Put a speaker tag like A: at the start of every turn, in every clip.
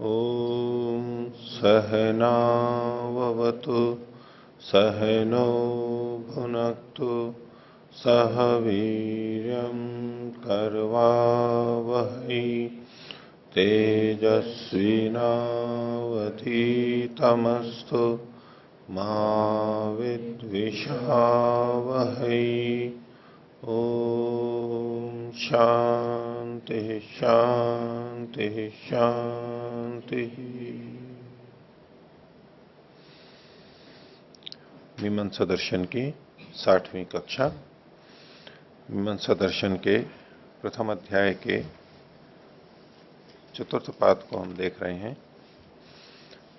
A: ॐ सहनाववतु सहनो भुनक्तु सह वीर्यं करवावहै तेजस्विनावधीतमस्तु मा विद्विषावहै। ओम शांति शांति शांति। मीमांसा दर्शन की 60वीं कक्षा। मीमांसा दर्शन के प्रथम अध्याय के चतुर्थ पाद को हम देख रहे हैं।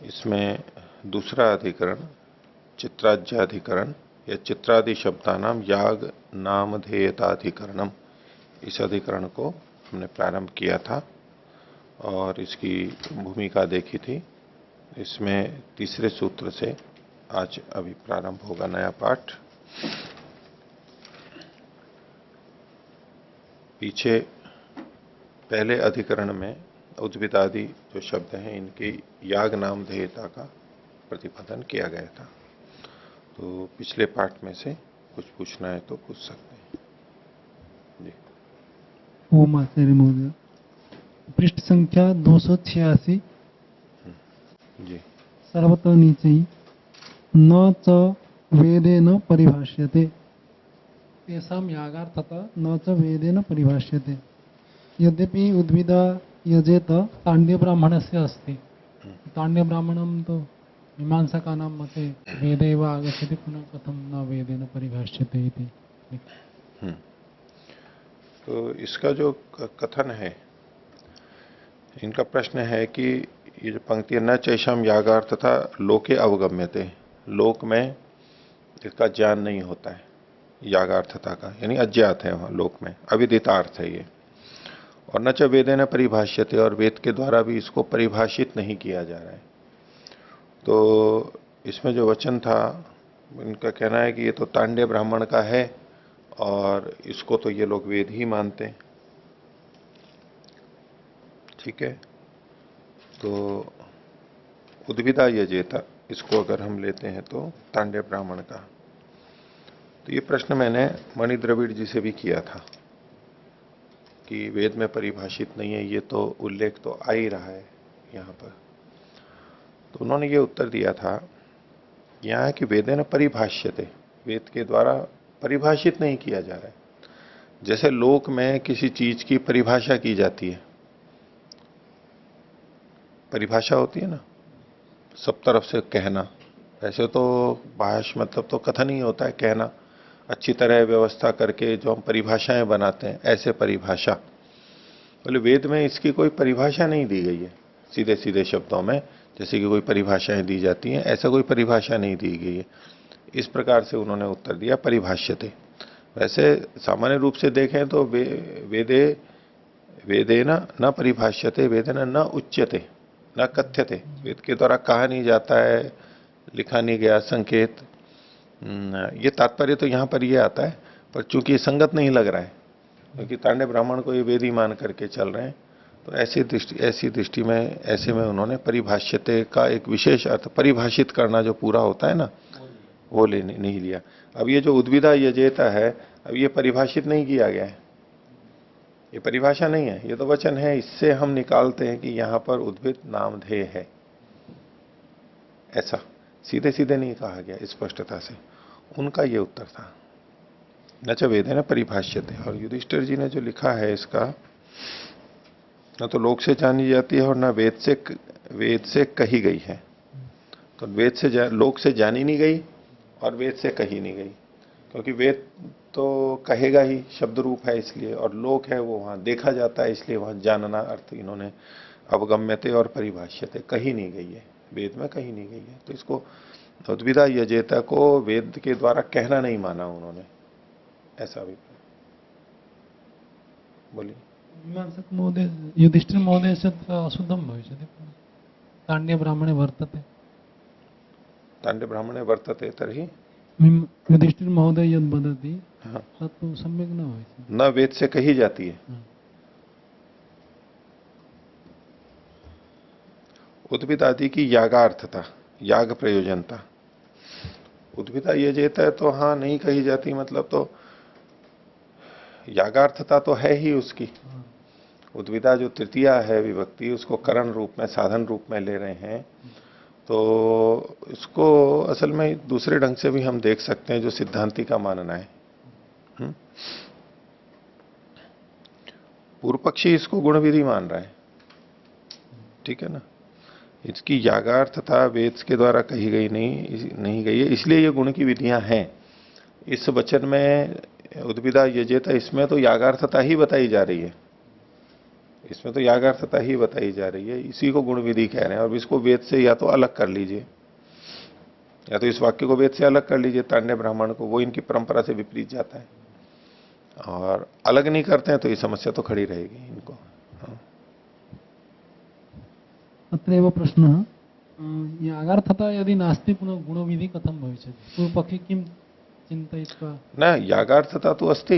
A: इसमें दूसरा अधिकरण चित्राज्याधिकरण या चित्रादि शब्दानाम याग नामधेयताधिकरणम, इस अधिकरण को हमने प्रारंभ किया था और इसकी भूमिका देखी थी। इसमें तीसरे सूत्र से आज अभी प्रारंभ होगा नया पाठ। पीछे पहले अधिकरण में उद्भिदादि जो शब्द हैं इनकी याग नामधेयता का प्रतिपादन किया गया था। तो पिछले पाठ में से कुछ पूछना है तो पूछ सकते हैं जी।
B: ओम आचार्य महोदय, पृष्ठ संख्या 286
A: जी।
B: सर्वत्र नीचे न च वेदेन परिभाष्यते, तेषां यागार्थता न च वेदेन परिभाष्यते। यद्यपि उद्भिदा यजेत ताण्ड्य ब्राह्मणस्य अस्ति, ताण्ड्य ब्राह्मणं तो मीमांसकानां मते वेदे एव आगच्छति, पुनः कथं न वेदेन परिभाष्यते इति।
A: तो इसका जो कथन है, इनका प्रश्न है कि ये जो पंक्ति न चैषाम यागार्थता लोके अवगम्यते, लोक में इसका ज्ञान नहीं होता है यागार्थता का, यानी अज्ञात है वहां लोक में, अविदितार्थ है ये। और न च वेदेन परिभाष्यते, और वेद के द्वारा भी इसको परिभाषित नहीं किया जा रहा है। तो इसमें जो वचन था इनका कहना है कि ये तो तांड्य ब्राह्मण का है और इसको तो ये लोग वेद ही मानते हैं। ठीक है, तो उद्भिदा यजेता, इसको अगर हम लेते हैं तो तांड्य ब्राह्मण का। तो ये प्रश्न मैंने मणि द्रविड़ जी से भी किया था कि वेद में परिभाषित नहीं है, ये तो उल्लेख तो आ ही रहा है यहां पर। तो उन्होंने ये उत्तर दिया था यहां कि वेदेन परिभाष्यते, वेद के द्वारा परिभाषित नहीं किया जा रहा है। जैसे लोक में किसी चीज की परिभाषा की जाती है, परिभाषा होती है ना, सब तरफ से कहना। वैसे तो भाष मतलब तो कथन ही होता है, कहना, अच्छी तरह व्यवस्था करके जो हम परिभाषाएं बनाते हैं, ऐसे परिभाषा। बोले वेद में इसकी कोई परिभाषा नहीं दी गई है सीधे सीधे शब्दों में, जैसे कि कोई परिभाषाएं दी जाती हैं, ऐसा कोई परिभाषा नहीं दी गई है। इस प्रकार से उन्होंने उत्तर दिया परिभाष्यते। वैसे सामान्य रूप से देखें तो वेदे वेदेन न परिभाष्यते, वेदेन न उच्यते न कथ्यते, वेद के द्वारा कहा नहीं जाता है, लिखा नहीं गया संकेत। ये तात्पर्य तो यहां पर ये आता है, पर चूंकि संगत नहीं लग रहा है क्योंकि तांड्य ब्राह्मण को ये वेद ही मान करके चल रहे हैं, तो ऐसी दृष्टि में, ऐसे में उन्होंने परिभाष्यते का एक विशेष अर्थ, परिभाषित करना जो पूरा होता है ना, वो नहीं लिया। अब ये जो उद्भिदा यजेता है, अब ये परिभाषित नहीं किया गया है, ये परिभाषा नहीं है, ये तो वचन है। इससे हम निकालते हैं कि यहां पर उद्भिद नामधेय है, ऐसा सीधे सीधे नहीं कहा गया स्पष्टता से। उनका ये उत्तर था न च वेदेन परिभाष्यते। और युधिष्ठिर जी ने जो लिखा है इसका, न तो लोक से जानी जाती है और न वेद से कही गई है। तो वेद से लोक से जानी नहीं गई और वेद से कही नहीं गई, क्योंकि वेद तो कहेगा ही, शब्द रूप है इसलिए, और लोक है वो वहां देखा जाता है, इसलिए वहां जानना अर्थ इन्होंने अवगम्यते और परिभाष्यते कही नहीं गई है, वेद में कही नहीं गई है। तो इसको उद्भिदा यजेता को वेद के द्वारा कहना नहीं माना उन्होंने, ऐसा भी। बोलिए।
B: मीमांसक महोदय, युधिष्ठिर महोदय से अशुद्धं भविष्यति, ताण्ड्य ब्राह्मणे वर्तते।
A: ताण्ड्य ब्राह्मणे वर्तते तर्हि
B: युधिष्ठिर महोदय यद वदति तत्तु सम्यक् न भविष्यति,
A: न वेद से कही जाती है। उद्भिद आदि की यागार्थता, याग प्रयोजनता। उद्भिदा यजेत है तो हाँ नहीं कही जाती, मतलब तो यागार्थता तो है ही उसकी। उद्भिदा जो तृतीया है विभक्ति, उसको करण रूप में, साधन रूप में ले रहे हैं, तो इसको असल में दूसरे ढंग से भी हम देख सकते हैं, जो सिद्धांति का मानना है। पूर्व पक्षी इसको गुण विधि मान रहा है, ठीक है ना। इसकी यागार्थता वेद के द्वारा कही गई नहीं गई है, इसलिए ये गुण की विधियां हैं। इस वचन में उद्भिदा यजेत, इसमें तो यागार्थता ही बताई जा रही है, इसमें तो यागार्थता ही बताई जा रही है, इसी को गुण विधि कह रहे हैं। और इसको वेद से या तो अलग कर लीजिए, या तो इस वाक्य को वेद से अलग कर लीजिए, तांड्य ब्राह्मण को, वो इनकी परंपरा से विपरीत जाता है। और अलग नहीं करते हैं तो ये समस्या तो खड़ी रहेगी इनको। हाँ।
B: अत्रैव प्रश्नः यागार्थता यदि नास्ति पुनः गुणविधि कथं भविष्यति? पूर्वपक्षी किं चिन्तयित्वा?
A: न यागार्थता तो अस्ति,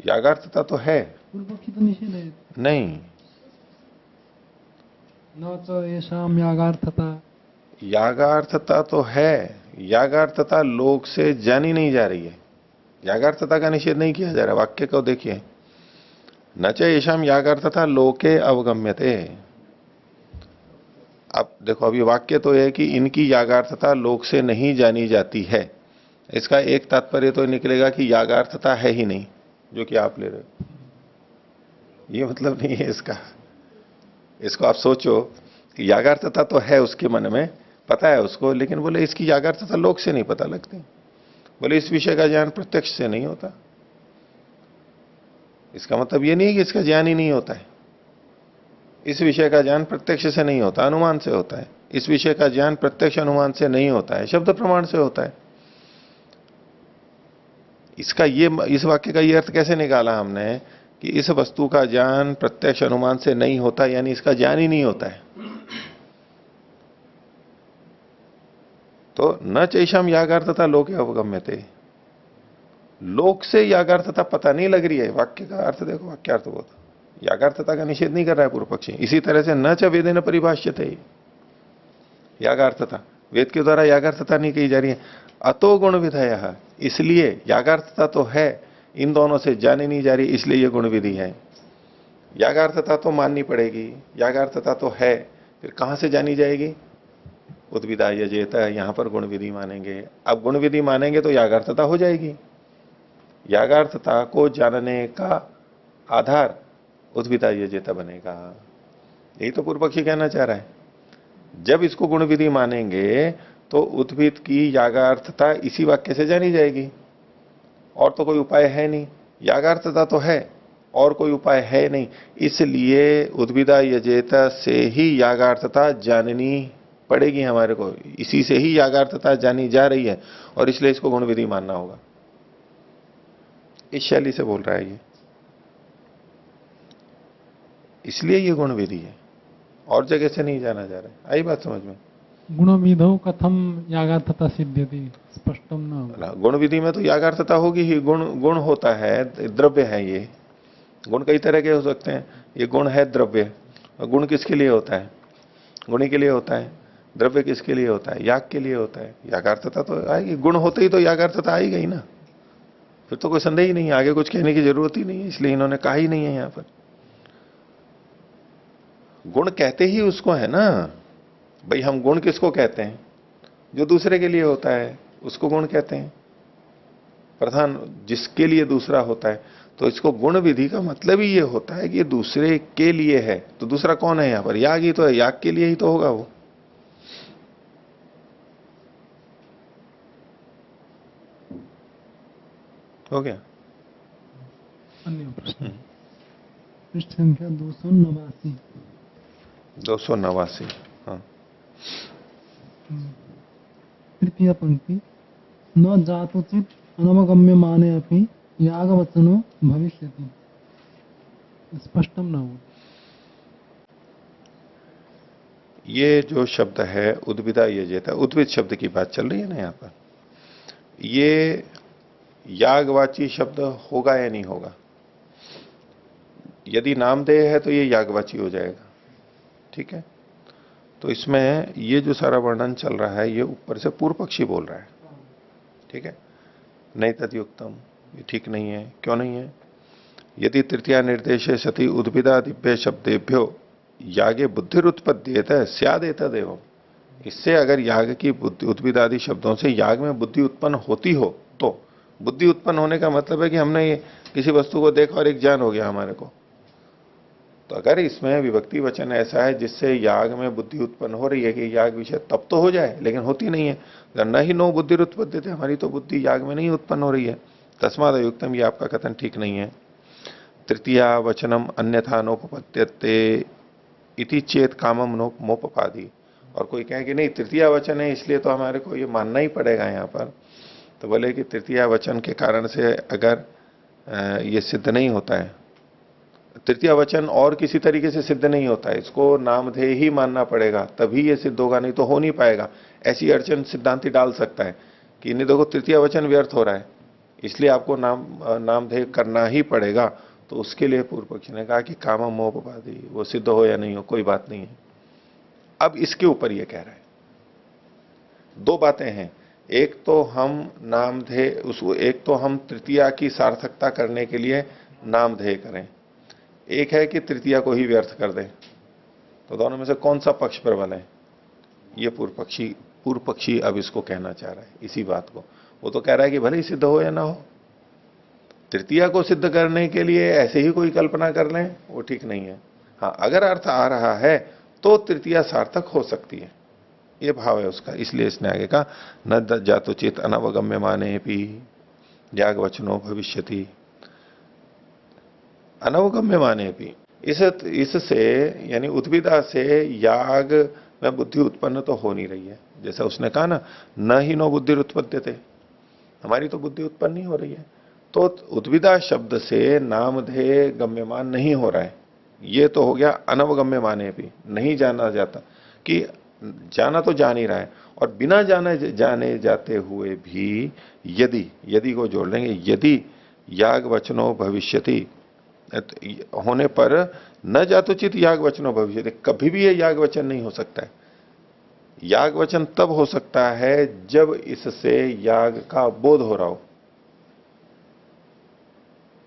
A: यागार्थता तो है।
B: पूर्वपक्षी तो निषेधयति।
A: नहीं,
B: न च येषां यागार्थता।
A: यागार्थता तो है, यागार्थता लोक से जानी नहीं जा रही है, यागार्थता का निषेध नहीं किया जा रहा। वाक्य को देखिए, न च येषां यागार्थता लोके अवगम्यते। अब देखो, अभी वाक्य तो है कि इनकी यागार्थता लोक से नहीं जानी जाती है। इसका एक तात्पर्य तो निकलेगा कि यागार्थता है ही नहीं, जो कि आप ले रहे हो, ये मतलब नहीं है इसका। इसको आप सोचो कि यागार्थता तो है उसके मन में, पता है उसको, लेकिन बोले इसकी यागार्थता लोक से नहीं पता लगती। बोले इस विषय का ज्ञान प्रत्यक्ष से नहीं होता। इसका मतलब ये नहीं कि इसका ज्ञान ही नहीं होता है, इस विषय का ज्ञान प्रत्यक्ष से नहीं होता, अनुमान से होता है। इस विषय का ज्ञान प्रत्यक्ष अनुमान से नहीं होता है, शब्द प्रमाण से होता है। इसका ये, इस वाक्य का ये अर्थ कैसे निकाला हमने कि इस वस्तु का ज्ञान प्रत्यक्ष अनुमान से नहीं होता, यानी इसका ज्ञान ही नहीं होता है। तो न चैषाम यागार्थता लोके अवगम्यते, लोक से यागार्थता पता नहीं लग रही है। वाक्य का अर्थ देखो, वाक्यार्थ बोध, यागार्थता का निषेध नहीं कर रहा है पूर्व पक्षी। इसी तरह से न च वेदेन परिभाष्यते, यागार्थता वेद के द्वारा यागार्थता नहीं कही जा रही है। अतो गुण विधेय, इसलिए यागार्थता तो है, इन दोनों से जानी नहीं जा रही, इसलिए ये गुण विधि है। यागार्थता तो माननी पड़ेगी, यागार्थता तो है, फिर कहां से जानी जाएगी? उद्भिदा यजेत, यहां पर गुण विधि मानेंगे। अब गुण विधि मानेंगे तो यागार्थता हो जाएगी। यागार्थता को जानने का आधार उद्भिदा यजेत बनेगा। यही तो पूर्व पक्षी कहना चाह रहा है। जब इसको गुण विधि मानेंगे तो उद्भिद की यागार्थता इसी वाक्य से जानी जाएगी, और तो कोई उपाय है नहीं। यागार्थता तो है और कोई उपाय है नहीं, इसलिए उद्भिदा यजेत से ही यागार्थता जाननी पड़ेगी हमारे को। इसी से ही यागार्थता जानी जा रही है, और इसलिए इसको गुण विधि मानना होगा। इस शैली से बोल रहा है ये, इसलिए ये गुण विधि है, और जगह से नहीं जाना जा रहा है। आई बात समझ में?
B: गुण विधौ कथम यागार्थता सिद्ध्यति? स्पष्टम न।
A: गुण विधि में तो यागार्थता होगी ही। गुण होता है, द्रव्य है ये। गुण कई तरह के हो सकते हैं, ये गुण है द्रव्य। गुण किसके लिए होता है? गुणी के लिए होता है। द्रव्य किसके लिए होता है? याग के लिए होता है। यागार्थता तो आएगी, गुण होते ही तो यागार्थता आई गई ना, फिर तो कोई संदेह ही नहीं है, आगे कुछ कहने की जरूरत ही नहीं है, इसलिए इन्होंने कहा ही नहीं है यहां पर। गुण कहते ही उसको है ना भाई। हम गुण किसको कहते हैं? जो दूसरे के लिए होता है उसको गुण कहते हैं। प्रधान जिसके लिए दूसरा होता है, तो इसको गुण विधि का मतलब ही ये होता है कि ये दूसरे के लिए है। तो दूसरा कौन है यहां पर? याग ही तो है, याग के लिए ही तो होगा वो। हो गया।
B: अन्य प्रश्न, पृष्ठ संख्या 289।
A: 289। हाँ,
B: तृतीय पंक्ति, न जातोचित अनवगम्यमाने अपि यागवचनो भविष्यति। स्पष्टम न हो।
A: ये जो शब्द है उद्भिदा यजेत, उद्भिद शब्द की बात चल रही है ना यहां पर। ये यागवाची शब्द होगा या नहीं होगा? यदि नामधेय है तो ये यागवाची हो जाएगा, ठीक है। तो इसमें ये जो सारा वर्णन चल रहा है ये ऊपर से पूर्व पक्षी बोल रहा है, ठीक है। नहीं तद्युक्तम, ये ठीक नहीं है। क्यों नहीं है? यदि तृतीया निर्देशे सति उद्भिदादिभ्य शब्देभ्यो यागे बुद्धिरुत्पद्येत स्यादेतदेवम्। इससे अगर याग की बुद्धि उद्भिदादि शब्दों से याग में बुद्धि उत्पन्न होती हो तो, बुद्धि उत्पन्न होने का मतलब है कि हमने ये किसी वस्तु को देखा और एक ज्ञान हो गया हमारे को। तो अगर इसमें विभक्ति वचन ऐसा है जिससे याग में बुद्धि उत्पन्न हो रही है कि याग विषय तब तो हो जाए, लेकिन होती नहीं है, न ही नो बुद्धि उत्पत्ति थे, हमारी तो बुद्धि याग में नहीं उत्पन्न हो रही है, तस्माद अयुक्तम, ये आपका कथन ठीक नहीं है। तृतीया वचनम अन्यथा नोपपद्यते इति चेत कामम मोपपादी। और कोई कहे कि नहीं तृतीया वचन है इसलिए तो हमारे को ये मानना ही पड़ेगा यहां पर, तो बोले कि तृतीया वचन के कारण से अगर ये सिद्ध नहीं होता है, तृतीय वचन और किसी तरीके से सिद्ध नहीं होता है, इसको नामधेय ही मानना पड़ेगा तभी ये सिद्ध होगा, नहीं तो हो नहीं पाएगा। ऐसी अड़चन सिद्धांति डाल सकता है कि नहीं देखो तृतीय वचन व्यर्थ हो रहा है इसलिए आपको नामधेय करना ही पड़ेगा। तो उसके लिए पूर्व पक्षी ने कहा कि कामम मोपपादी, वो सिद्ध हो या नहीं हो कोई बात नहीं है। अब इसके ऊपर ये कह रहा है, दो बातें हैं, एक तो हम नामधेय उसको, एक तो हम तृतीया की सार्थकता करने के लिए नामधेय करें, एक है कि तृतीया को ही व्यर्थ कर दें। तो दोनों में से कौन सा पक्ष प्रबल है? ये पूर्व पक्षी अब इसको कहना चाह रहा है इसी बात को। वो तो कह रहा है कि भले ही सिद्ध हो या ना हो, तृतीया को सिद्ध करने के लिए ऐसे ही कोई कल्पना कर लें वो ठीक नहीं है। हाँ, अगर अर्थ आ रहा है तो तृतीया सार्थक हो सकती है, ये भाव है उसका। इसलिए इसने आगे कहा न जातोचित अनवगम्य माने भी याग वचनो भविष्यति, अनवगम्य माने भी, इससे यानी उद्भिदा से याग में बुद्धि उत्पन्न तो हो नहीं रही है। जैसा उसने कहा ना, न ही नो बुद्धि उत्पद्यते, हमारी तो बुद्धि उत्पन्न नहीं हो रही है। तो उद्भिदा शब्द से नामधेय गम्यमान नहीं हो रहा है, ये तो हो गया अनवगम्य माने भी, नहीं जाना जाता, कि जाना तो जान ही रहा है, और बिना जाने जाते हुए भी यदि को जोड़ लेंगे, यदि याग वचनो भविष्यति होने पर न जातोचित याग वचनो भविष्यति, कभी भी ये याग वचन नहीं हो सकता है। याग वचन तब हो सकता है जब इससे याग का बोध हो रहा हो।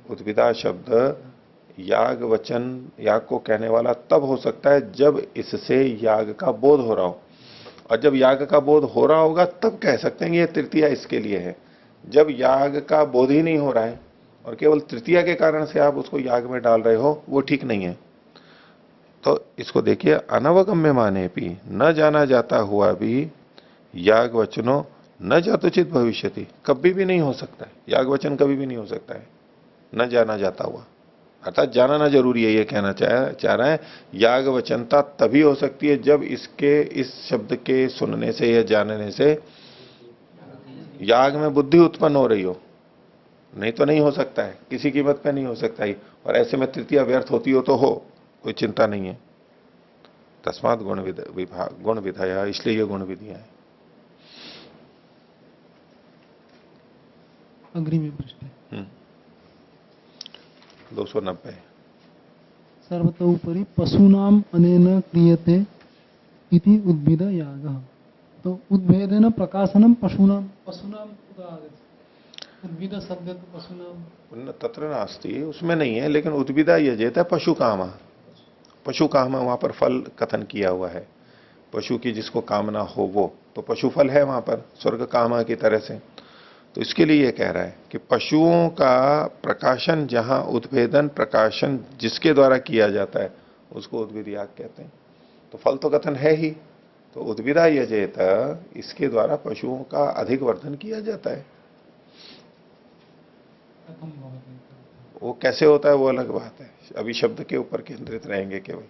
A: उद्भिदा शब्द याग वचन, याग को कहने वाला तब हो सकता है जब इससे याग का बोध हो रहा हो, और जब याग का बोध हो रहा होगा तब कह सकते हैं ये तृतीया इसके लिए है। जब याग का बोध ही नहीं हो रहा है और केवल तृतीया के कारण से आप उसको याग में डाल रहे हो, वो ठीक नहीं है। तो इसको देखिए, अनवगम्य माने भी, न जाना जाता हुआ भी याग वचनो न जातोचित भविष्यति, कभी भी नहीं हो सकता है याग वचन, कभी भी नहीं हो सकता है न जाना जाता हुआ, अर्थात जानना जरूरी है, ये कहना चाह रहा है। याग वचनता तभी हो सकती है जब इसके, इस शब्द के सुनने से या जानने से याग में बुद्धि उत्पन्न हो रही हो, नहीं तो नहीं हो सकता है, किसी कीमत पे नहीं हो सकता ही। और ऐसे में तृतीया व्यर्थ होती हो तो हो, कोई चिंता नहीं है। तस्मात गुण विधाया, इसलिए ये गुण विधियां है।
B: अग्रिम प्रश्न
A: 290।
B: सर्वतोपरि पशूनाम अनेन क्रियते इति उद्भिद यागः। तो उद्भेदेन प्रकाशनम पशूनाम, पशूनाम उद्भिद शब्द तो पशूनाम
A: तत्र नास्ति, उसमें नहीं है, लेकिन उद्भिदा यजेत है पशु कामा, पशु कामा वहां पर फल कथन किया हुआ है, पशु की जिसको कामना हो वो, तो पशु फल है वहां पर स्वर्ग कामा की तरह से। तो इसके लिए यह कह रहा है कि पशुओं का प्रकाशन, जहां उद्भेदन प्रकाशन जिसके द्वारा किया जाता है उसको उद्भिद याग कहते हैं। तो फल तो कथन है ही, तो उद्भिदा यजेत, इसके द्वारा पशुओं का अधिक वर्धन किया जाता है। वो कैसे होता है वो अलग बात है, अभी शब्द के ऊपर केंद्रित रहेंगे केवल।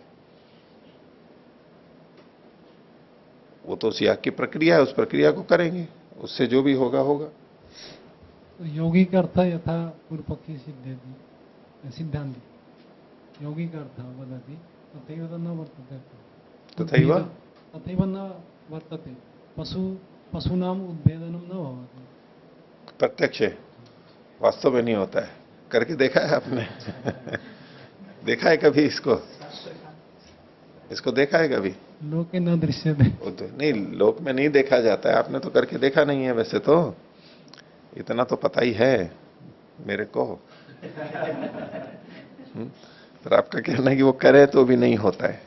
A: वो तो उस याग की प्रक्रिया है, उस प्रक्रिया को करेंगे, उससे जो भी होगा होगा।
B: तो योगी का अर्थ यथा पूर्व पक्षी सिद्धांति, योगी का अर्थ वदति तथैव न वर्तते, तथैव न वर्तते, पशूनाम उद्भेदनम न भवति।
A: प्रत्यक्ष वास्तव में नहीं होता है, करके देखा है आपने? देखा है कभी इसको देखा है कभी?
B: लोके न दृश्यते।
A: वो तो नहीं, लोक में नहीं देखा जाता है, आपने तो करके देखा नहीं है वैसे तो, इतना तो पता ही है मेरे को। पर आपका कहना है कि वो करे तो भी नहीं होता है।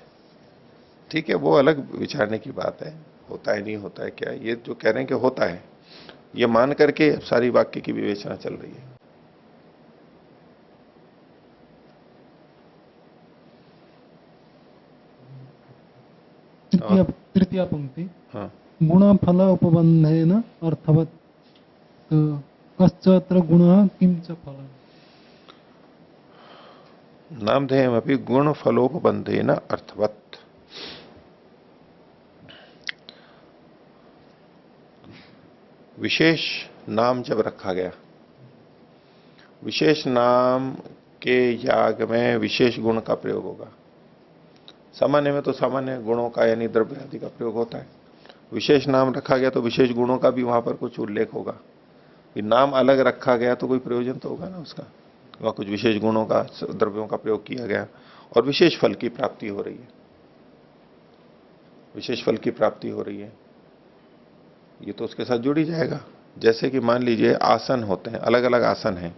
A: ठीक है, वो अलग विचारने की बात है, होता है नहीं होता है क्या, ये जो कह रहे हैं कि होता है, ये मान करके सारी वाक्य की विवेचना चल रही है।
B: तृतीय
A: और
B: तृतीय पंक्ति,
A: हाँ,
B: गुण फल उपबंधेन अर्थवत्। तो कश्च अत्र गुणः किं च फलम्।
A: नामधेयमपि गुण फलोपबंधेन अर्थवत्। विशेष नाम जब रखा गया, विशेष नाम के याग में विशेष गुण का प्रयोग होगा। सामान्य में तो सामान्य गुणों का यानी द्रव्य आदि का प्रयोग होता है। विशेष नाम रखा गया तो विशेष गुणों का भी वहां पर कुछ उल्लेख होगा। ये नाम अलग रखा गया तो कोई प्रयोजन तो होगा ना उसका, वहां कुछ विशेष गुणों का, द्रव्यों का प्रयोग किया गया और विशेष फल की प्राप्ति हो रही है, विशेष फल की प्राप्ति हो रही है, ये तो उसके साथ जुड़ ही जाएगा। जैसे कि मान लीजिए आसन होते हैं, अलग अलग आसन हैं,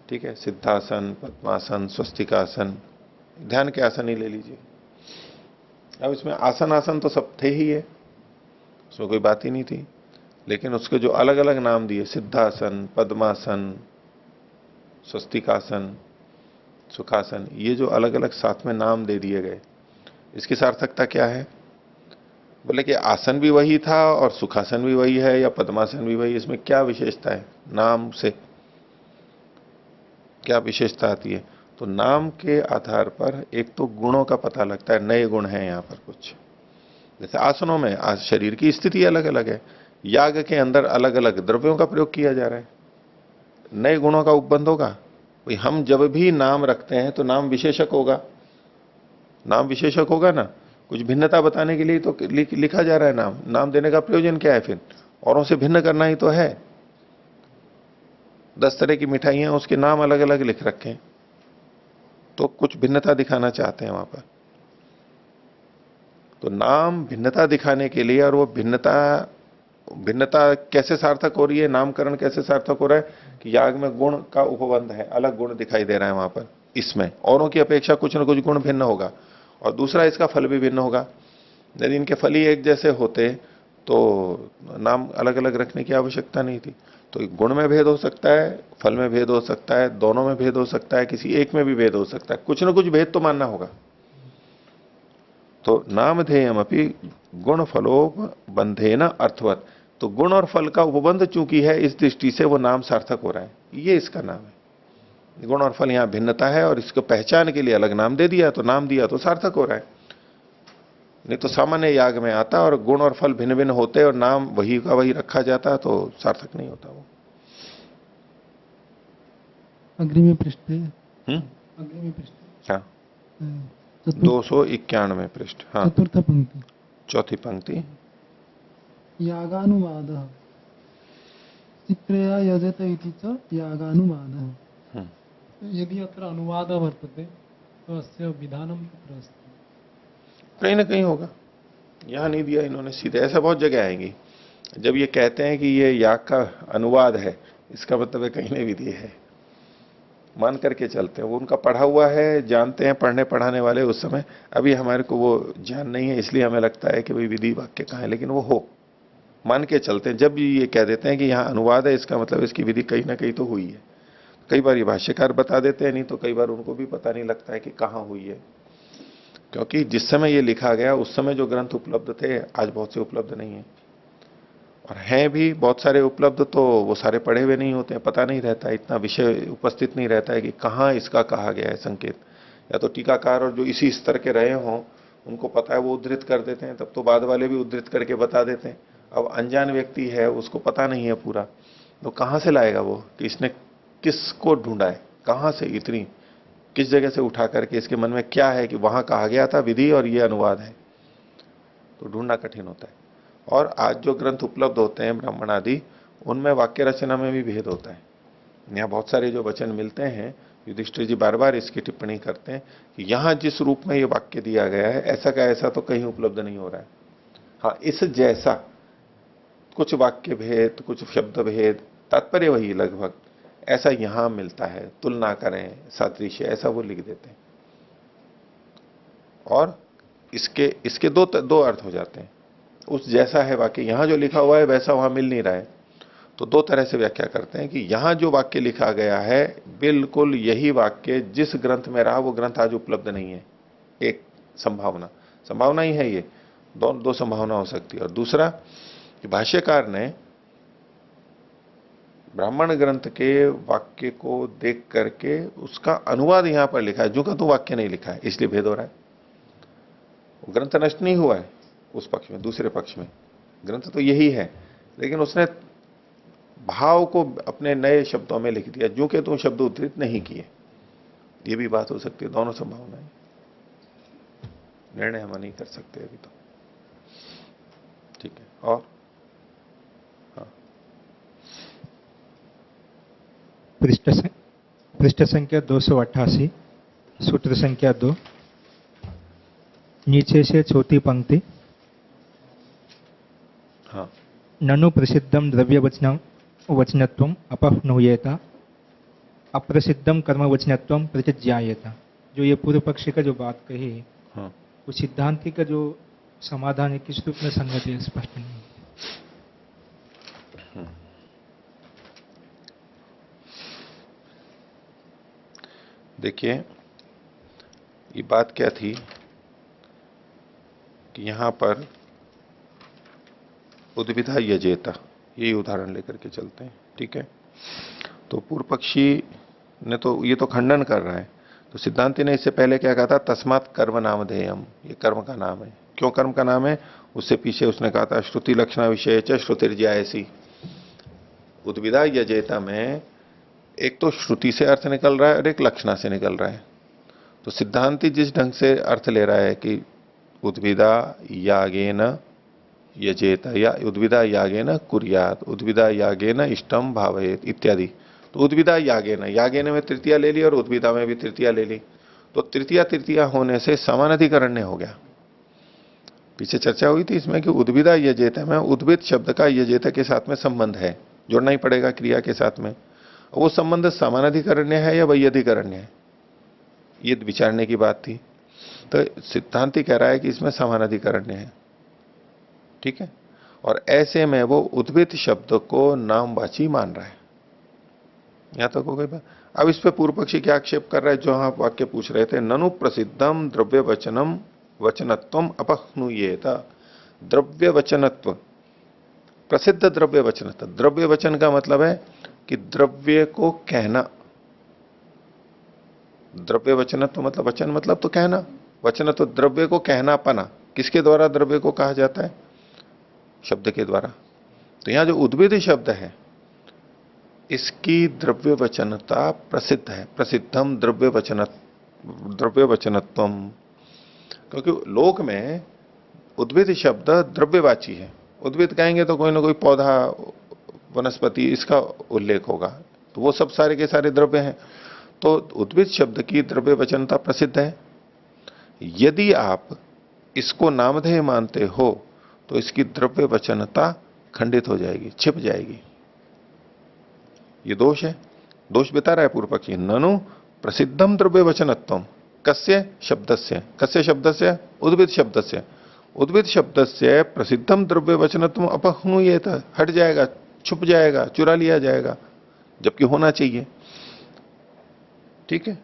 A: ठीक है, सिद्धासन, पद्मासन, स्वस्तिकासन, ध्यान के आसन ही ले लीजिए। अब इसमें आसन आसन तो सब थे ही है, उसमें कोई बात ही नहीं थी, लेकिन उसके जो अलग अलग नाम दिए, सिद्धासन, पद्मासन, स्वस्तिकासन, सुखासन, ये जो अलग अलग साथ में नाम दे दिए गए, इसकी सार्थकता क्या है? बोले कि आसन भी वही था और सुखासन भी वही है या पद्मासन भी वही, इसमें क्या विशेषता है? नाम से क्या विशेषता आती है? तो नाम के आधार पर एक तो गुणों का पता लगता है, नए गुण हैं यहां पर कुछ। जैसे आसनों में आज शरीर की स्थिति अलग अलग है, याग के अंदर अलग अलग द्रव्यों का प्रयोग किया जा रहा है, नए गुणों का उपबंध होगा। भाई हम जब भी नाम रखते हैं तो नाम विशेषक होगा, नाम विशेषक होगा ना, कुछ भिन्नता बताने के लिए तो लिखा जा रहा है नाम। नाम देने का प्रयोजन क्या है फिर? औरों से भिन्न करना ही तो है। 10 तरह की मिठाइयां, उसके नाम अलग अलग लिख रखे हैं, तो कुछ भिन्नता दिखाना चाहते हैं वहां पर। तो नाम भिन्नता दिखाने के लिए, और वो भिन्नता भिन्नता कैसे सार्थक हो रही है, नामकरण कैसे सार्थक हो रहा है कि याग में गुण का उपबंध है, अलग गुण दिखाई दे रहा है वहां पर, इसमें औरों की अपेक्षा कुछ ना कुछ गुण भिन्न होगा। और दूसरा, इसका फल भी भिन्न होगा। यदि इनके फल ही एक जैसे होते तो नाम अलग अलग रखने की आवश्यकता नहीं थी। तो गुण में भेद हो सकता है, फल में भेद हो सकता है, दोनों में भेद हो सकता है, किसी एक में भी भेद हो सकता है, कुछ ना कुछ भेद तो मानना होगा। तो नामधेयम अपनी गुण फलोपबंधेन अर्थवत, तो गुण और फल का उपबंध चूंकि है, इस दृष्टि से वो नाम सार्थक हो रहा है, ये इसका नाम है। गुण और फल यहां भिन्नता है और इसको पहचान के लिए अलग नाम दे दिया, तो नाम दिया तो सार्थक हो रहा है। नहीं तो सामान्य याग में आता और गुण और फल भिन्न भिन्न होते और नाम वही का वही रखा जाता तो सार्थक नहीं होता वो।
B: अग्रिमे पृष्ठे,
A: हम्म,
B: अग्रिमे पृष्ठे
A: हाँ,
B: चतुर्थ
A: 291 पृष्ठ, हाँ,
B: चतुर्थ पंक्ति,
A: चौथी पंक्ति।
B: यागानुवादः चित्रया यजत इति च यागानुवादः।
A: हम्म,
B: यदि अत्र अनुवादः वर्तते तो अस्य विधानं कुत्र अस्ति?
A: कहीं ना कहीं होगा, यहां नहीं दिया इन्होंने सीधे, ऐसा बहुत जगह आएंगी। जब ये कहते हैं कि ये याग का अनुवाद है, इसका मतलब है कहीं ने भी दिया है, मान करके चलते हैं, वो उनका पढ़ा हुआ है, जानते हैं पढ़ने पढ़ाने वाले उस समय। अभी हमारे को वो ज्ञान नहीं है, इसलिए हमें लगता है कि भाई विधि वाक्य कहाँ है, लेकिन वो हो मान के चलते हैं। जब ये कह देते हैं कि यहाँ अनुवाद है, इसका मतलब इसकी विधि कहीं ना कहीं तो हुई है। कई बार ये भाष्यकार बता देते हैं, नहीं तो कई बार उनको भी पता नहीं लगता है कि कहाँ हुई है, क्योंकि जिस समय ये लिखा गया उस समय जो ग्रंथ उपलब्ध थे आज बहुत से उपलब्ध नहीं है, और हैं भी बहुत सारे उपलब्ध तो वो सारे पढ़े हुए नहीं होते हैं, पता नहीं रहता है, इतना विषय उपस्थित नहीं रहता है कि कहाँ इसका कहा गया है संकेत। या तो टीकाकार और जो इसी स्तर के रहे हों उनको पता है, वो उद्धृत कर देते हैं, तब तो बाद वाले भी उद्धृत करके बता देते हैं। अब अनजान व्यक्ति है, उसको पता नहीं है पूरा, तो कहाँ से लाएगा वो कि इसने किसको ढूंढा है, कहाँ से इतनी, किस जगह से उठा करके, इसके मन में क्या है कि वहां कहा गया था विधि और ये अनुवाद है, तो ढूंढना कठिन होता है। और आज जो ग्रंथ उपलब्ध होते हैं ब्राह्मण आदि, उनमें वाक्य रचना में भी भेद होता है। यहाँ बहुत सारे जो वचन मिलते हैं युधिष्ठिर जी बार बार इसकी टिप्पणी करते हैं कि यहां जिस रूप में ये वाक्य दिया गया है ऐसा का ऐसा तो कहीं उपलब्ध नहीं हो रहा है। हाँ, इस जैसा कुछ वाक्य भेद, कुछ शब्द भेद, तात्पर्य वही लगभग ऐसा यहां मिलता है, तुलना करें, सादृश्य, ऐसा वो लिख देते हैं। और इसके इसके दो अर्थ हो जाते हैं। उस जैसा है वाक्य, यहां जो लिखा हुआ है वैसा वहां मिल नहीं रहा है, तो दो तरह से व्याख्या करते हैं कि यहां जो वाक्य लिखा गया है बिल्कुल यही वाक्य जिस ग्रंथ में रहा वो ग्रंथ आज उपलब्ध नहीं है। एक संभावना संभावना ही है ये, दो संभावना हो सकती है। और दूसरा कि भाष्यकार ने ब्राह्मण ग्रंथ के वाक्य को देख करके उसका अनुवाद यहां पर लिखा है, जो का तो वाक्य नहीं लिखा है, इसलिए भेद हो रहा है। ग्रंथ नष्ट नहीं हुआ है उस पक्ष में, दूसरे पक्ष में ग्रंथ तो यही है, लेकिन उसने भाव को अपने नए शब्दों में लिख दिया, जो कि तुम शब्द उद्धृत नहीं किए। ये भी बात हो सकती है, दोनों संभावनाएं, निर्णय हम नहीं कर सकते अभी तो। ठीक है, और हाँ,
C: पृष्ठ संख्या 288, सूत्र संख्या 2, नीचे से चौथी पंक्ति।
A: हाँ,
C: ननु प्रसिद्धम द्रव्य वचनत्वम अपह्नुयेत, अप्रसिद्धम कर्म वचनत्वम प्रतिज्ञायेत। जो ये पूर्व पक्षी का जो बात कही,
A: हाँ,
C: वो सिद्धांति का जो समाधान है किस रूप में संगति है, स्पष्ट नहीं।
A: देखिए ये बात क्या थी कि यहां पर उद्विधा यजेता, यही उदाहरण लेकर के चलते हैं। ठीक है, तो पूर्व पक्षी ने तो ये तो खंडन कर रहा है, तो सिद्धांति ने इससे पहले क्या कहा था, तस्मात् कर्म नामधेयम, ये कर्म का नाम है। क्यों कर्म का नाम है, उससे पीछे उसने कहा था श्रुति लक्षणा विषय च श्रुतिर्ज्यायसी। उद्विधा यजेता में एक तो श्रुति से अर्थ निकल रहा है और एक लक्षणा से निकल रहा है। तो सिद्धांति जिस ढंग से अर्थ ले रहा है कि उद्विदा यागेन यजेत या उद्विदा यागेन कुर्यात, उद्विदा यागेन इष्टम भावयेत इत्यादि, तो उद्विदा यागेन, यागेन में तृतीया ले ली और उद्विदा में भी तृतीया ले ली, तो तृतीया होने से समानाधिकरण्य हो गया। पीछे चर्चा हुई थी इसमें कि उद्विदा यजेत में उद्भिद शब्द का यजेत के साथ में संबंध है, जोड़ना ही पड़ेगा क्रिया के साथ में। वो संबंध समानाधिकरण्य है या वैयधिकरण्य है, ये विचारने की बात थी। तो सिद्धांति कह रहा है कि इसमें समानाधिकरण्य है। ठीक है, और ऐसे में वो उद्भिद शब्द को नामवाची मान रहा है। यहां तक हो गई बात। अब इस पे पूर्व पक्षी क्या आक्षेप कर रहा है, जो आप वाक्य पूछ रहे थे, ननु प्रसिद्धम द्रव्य वचनम वचनत्वम अपह्नुयेत। द्रव्य वचनत्व, प्रसिद्ध द्रव्य वचनत्व, द्रव्य वचन का मतलब है कि द्रव्य को कहना। द्रव्य वचनत्व मतलब वचन मतलब तो कहना, वचनत्व द्रव्य को कहना पाना। किसके द्वारा द्रव्य को कहा जाता है, शब्द के द्वारा। तो यहां जो उद्भिद शब्द है इसकी द्रव्य वचनता प्रसिद्ध है, प्रसिद्धम द्रव्य वचनत्वम, क्योंकि लोक में उद्भिद शब्द द्रव्यवाची है। उद्भिद कहेंगे तो कोई ना कोई पौधा, वनस्पति, इसका उल्लेख होगा, तो वो सब सारे के सारे द्रव्य हैं। तो उद्भिद शब्द की द्रव्य वचनता प्रसिद्ध है। यदि आप इसको नामधेय मानते हो तो इसकी द्रव्य वचनता खंडित हो जाएगी, छिप जाएगी। ये दोष है, दोष बता रहा है पूर्व पक्षी। ननु प्रसिद्धम द्रव्य वचनत्वम कस्य शब्दस्य, कस्य शब्दस्य, उद्भिद शब्दस्य, उद्भिद शब्दस्य प्रसिद्धम द्रव्य वचनत्वम अपह्नुयेत, हट जाएगा, छुप जाएगा, चुरा लिया जाएगा, जबकि होना चाहिए। ठीक है,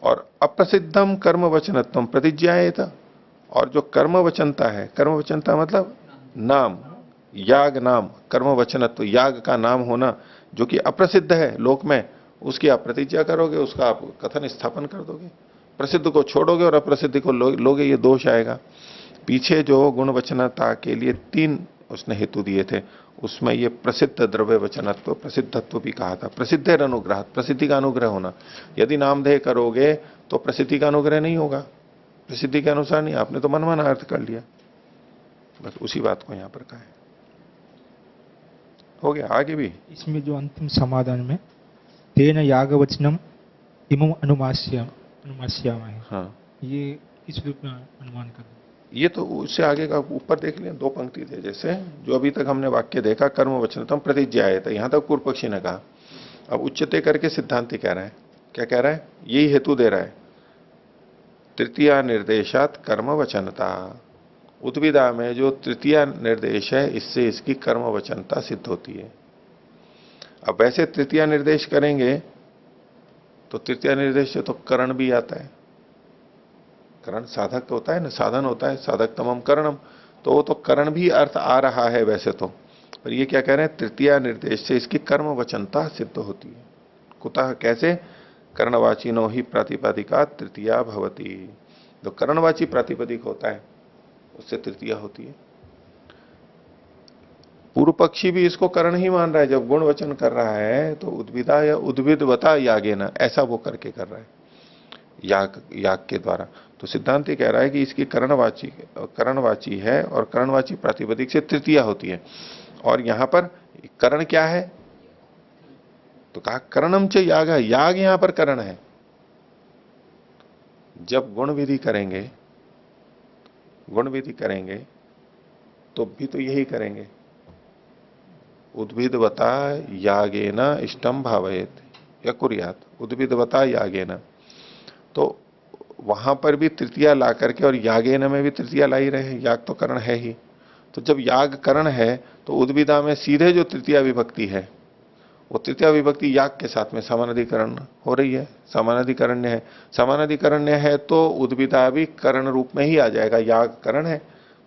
A: और अप्रसिद्धम कर्म वचनत्वम प्रतिज्ञायेत, और जो कर्म वचनता है, कर्म वचनता मतलब नाम, याग नाम, कर्म वचनत्व याग का नाम होना, जो कि अप्रसिद्ध है लोक में, उसकी आप प्रतिज्ञा करोगे, उसका आप कथन स्थापन कर दोगे, प्रसिद्ध को छोड़ोगे और अप्रसिद्ध को लोगे, ये दोष आएगा। पीछे जो गुण वचनता के लिए 3 उसने हेतु दिए थे, उसमें ये प्रसिद्ध द्रव्य वचनत्व, प्रसिद्धत्व भी कहा था। प्रसिद्ध अनुग्रह, प्रसिद्धि का अनुग्रह होना। यदि नामधेय करोगे तो प्रसिद्धि का अनुग्रह नहीं होगा, प्रसिद्धि के अनुसार नहीं, आपने तो मनमाना अर्थ कर लिया। बस उसी बात को यहां पर कहा है। हो गया, आगे भी
C: इसमें जो अंतिम समाधान में तेन यागवचनम इमम अनुमास्यामहे,
A: हाँ,
C: ये किस रूप में अनुमान कर?
A: ये तो उससे आगे का ऊपर देख लें, दो पंक्ति थे जैसे, जो अभी तक हमने वाक्य देखा कर्म वचनतम प्रतिज्ञायते, यहां तक पूर्व पक्षी ने कहा। अब उच्चते करके सिद्धांति कह रहा है, क्या कह रहा है, यही हेतु दे रहा है, तृतीया निर्देशात कर्म वचनता, उद्विदा में जो तृतीया निर्देश है इससे इसकी कर्म वचनता सिद्ध होती है। अब वैसे तृतीया निर्देश करेंगे तो तृतीया निर्देश से तो करण भी आता है, करण साधक होता है ना, साधन होता है, साधक तमम करणम, तो वो तो करण भी अर्थ आ रहा है वैसे तो, पर ये क्या कह रहे हैं, तृतीया निर्देश से इसकी कर्म वचनता सिद्ध होती है। कुतः, कैसे, कर्णवाचिनो ही प्रातिपदिका तृतीया भवती, जो कर्णवाची प्रातिपदिक होता है उससे तृतीया होती है। पूर्व पक्षी भी इसको करण ही मान रहा है, जब गुण वचन कर रहा है तो उद्विदा या उद्विदवता यागे न, ऐसा वो करके कर रहा है याग के द्वारा। तो सिद्धांत कह रहा है कि इसकी करणवाची है और करणवाची प्रातिपदिक से तृतीया होती है। और यहां पर करण क्या है, तो कहा करणम च याग, याग यहां पर करण है। जब गुण विधि करेंगे तो भी तो यही करेंगे, उद्भिदवता यागेन इष्टम भावयेत या कुर्यात, उद्भिदवता यागेन, तो वहां पर भी तृतीया ला करके, और यागेन में भी तृतीया ला ही रहे हैं, याग तो करण है ही। तो जब याग करण है तो उद्भिदा में सीधे जो तृतीया विभक्ति है, वो तृतीया विभक्ति याग के साथ में समानाधिकरण हो रही है, समानाधिकरण्य है। समानाधिकरण्य है तो उद्भिदा भी करण रूप में ही आ जाएगा, याग करण है।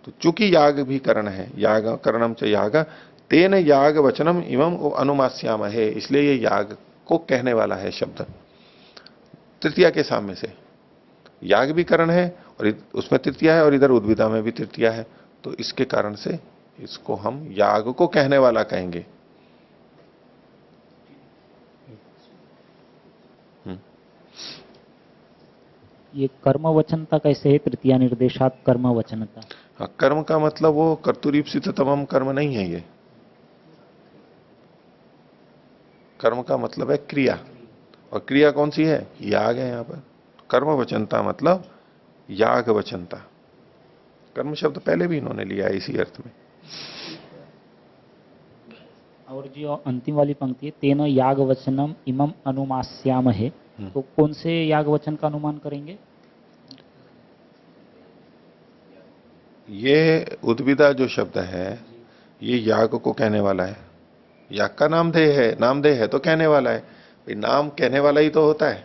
A: तो चूंकि याग भी करण है, याग करणम च याग, तेन याग वचनम इमम अनुमास्याम है, इसलिए ये याग को कहने वाला है शब्द तृतीया के सामने से। याग भी करण है और उसमें तृतीया है, और इधर उद्भिदा में भी तृतीया है, तो इसके कारण से इसको हम याग को कहने वाला कहेंगे।
D: ये कर्म वचनता कैसे है, तृतीया निर्देशात कर्म वचनता?
A: हाँ, कर्म का मतलब वो कर्तुरीप्सित तमम कर्म नहीं है, ये कर्म का मतलब है क्रिया, और क्रिया कौन सी है, याग है यहां पर। कर्म वचनता मतलब याग वचनता, कर्म शब्द पहले भी इन्होंने लिया है इसी अर्थ में।
D: और जो अंतिम वाली पंक्ति है, तेन याग वचनम इमम अनुमास्याम है, तो कौन से याग वचन का अनुमान करेंगे?
A: ये उद्भिदा जो शब्द है ये याग को कहने वाला है, याग का नामधेय है तो कहने वाला है। भाई नाम कहने वाला ही तो होता है,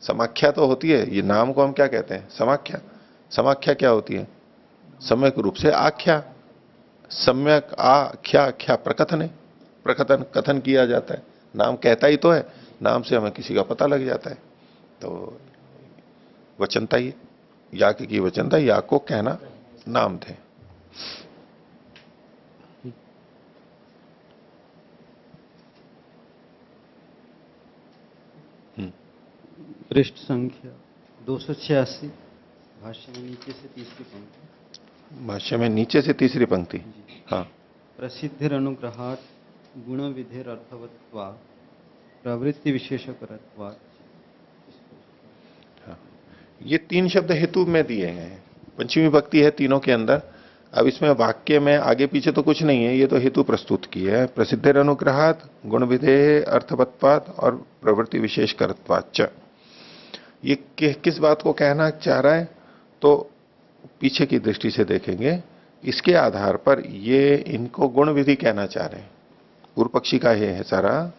A: समाख्या तो होती है, ये नाम को हम क्या कहते हैं, समाख्या। समाख्या क्या होती है, सम्यक रूप से आख्या, सम्यक आख्या, आख्या प्रकथन है, प्रकथन कथन किया जाता है, नाम कहता ही तो है, नाम से हमें किसी का पता लग जाता है। तो वचनता ही, याग की वचनता, याग को कहना नाम थे।
E: पृष्ठ संख्या 286, भाष्य में नीचे से तीसरी पंक्ति।
A: भाष्य में नीचे से तीसरी पंक्ति, हाँ।
E: प्रसिद्धिर अनुग्रहात् गुण विधेर अर्थवत्वा प्रवृत्ति विशेषकरत्वात्।
A: हाँ, ये तीन शब्द हेतु में दिए हैं, पंचमी विभक्ति है तीनों के अंदर। अब इसमें वाक्य में आगे पीछे तो कुछ नहीं है, ये तो हेतु प्रस्तुत की है। प्रसिद्धिर अनुग्रहात् गुण विधेय अर्थवत्वात् और प्रवृत्ति विशेषकरत्वाच्च। ये किस बात को कहना चाह रहा है, तो पीछे की दृष्टि से देखेंगे, इसके आधार पर ये इनको गुण विधि कहना चाह रहे हैं। पूर्व पक्षी का ये है सारा,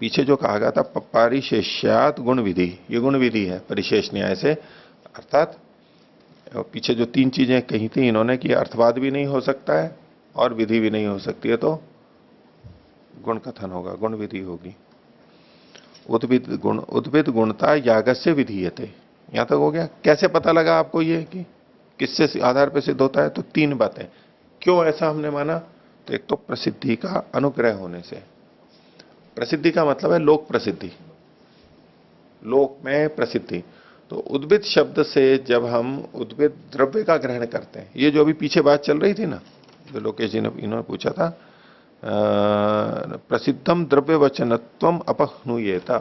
A: पीछे जो कहा गया था परिशेष्यात गुण विधि, ये गुण विधि है परिशेष न्याय से, अर्थात पीछे जो तीन चीजें कही थी इन्होंने कि अर्थवाद भी नहीं हो सकता है और विधि भी नहीं हो सकती है, तो गुण कथन होगा, गुण विधि होगी। उद्भिद गुणता यागस्य विधीयते, यहां तक हो गया। कैसे पता लगा आपको ये कि किससे आधार पर सिद्ध होता है, तो तीन बातें। क्यों ऐसा हमने माना, तो एक तो प्रसिद्धि का अनुग्रह होने से। प्रसिद्धि का मतलब है लोक प्रसिद्धि, लोक में प्रसिद्धि। तो उद्भिद शब्द से जब हम उद्भिद द्रव्य का ग्रहण करते हैं, ये जो अभी पीछे बात चल रही थी ना, जो लोकेश जी ने इन्होंने पूछा था, प्रसिद्धम द्रव्य वचनत्वम अपहनुयेता,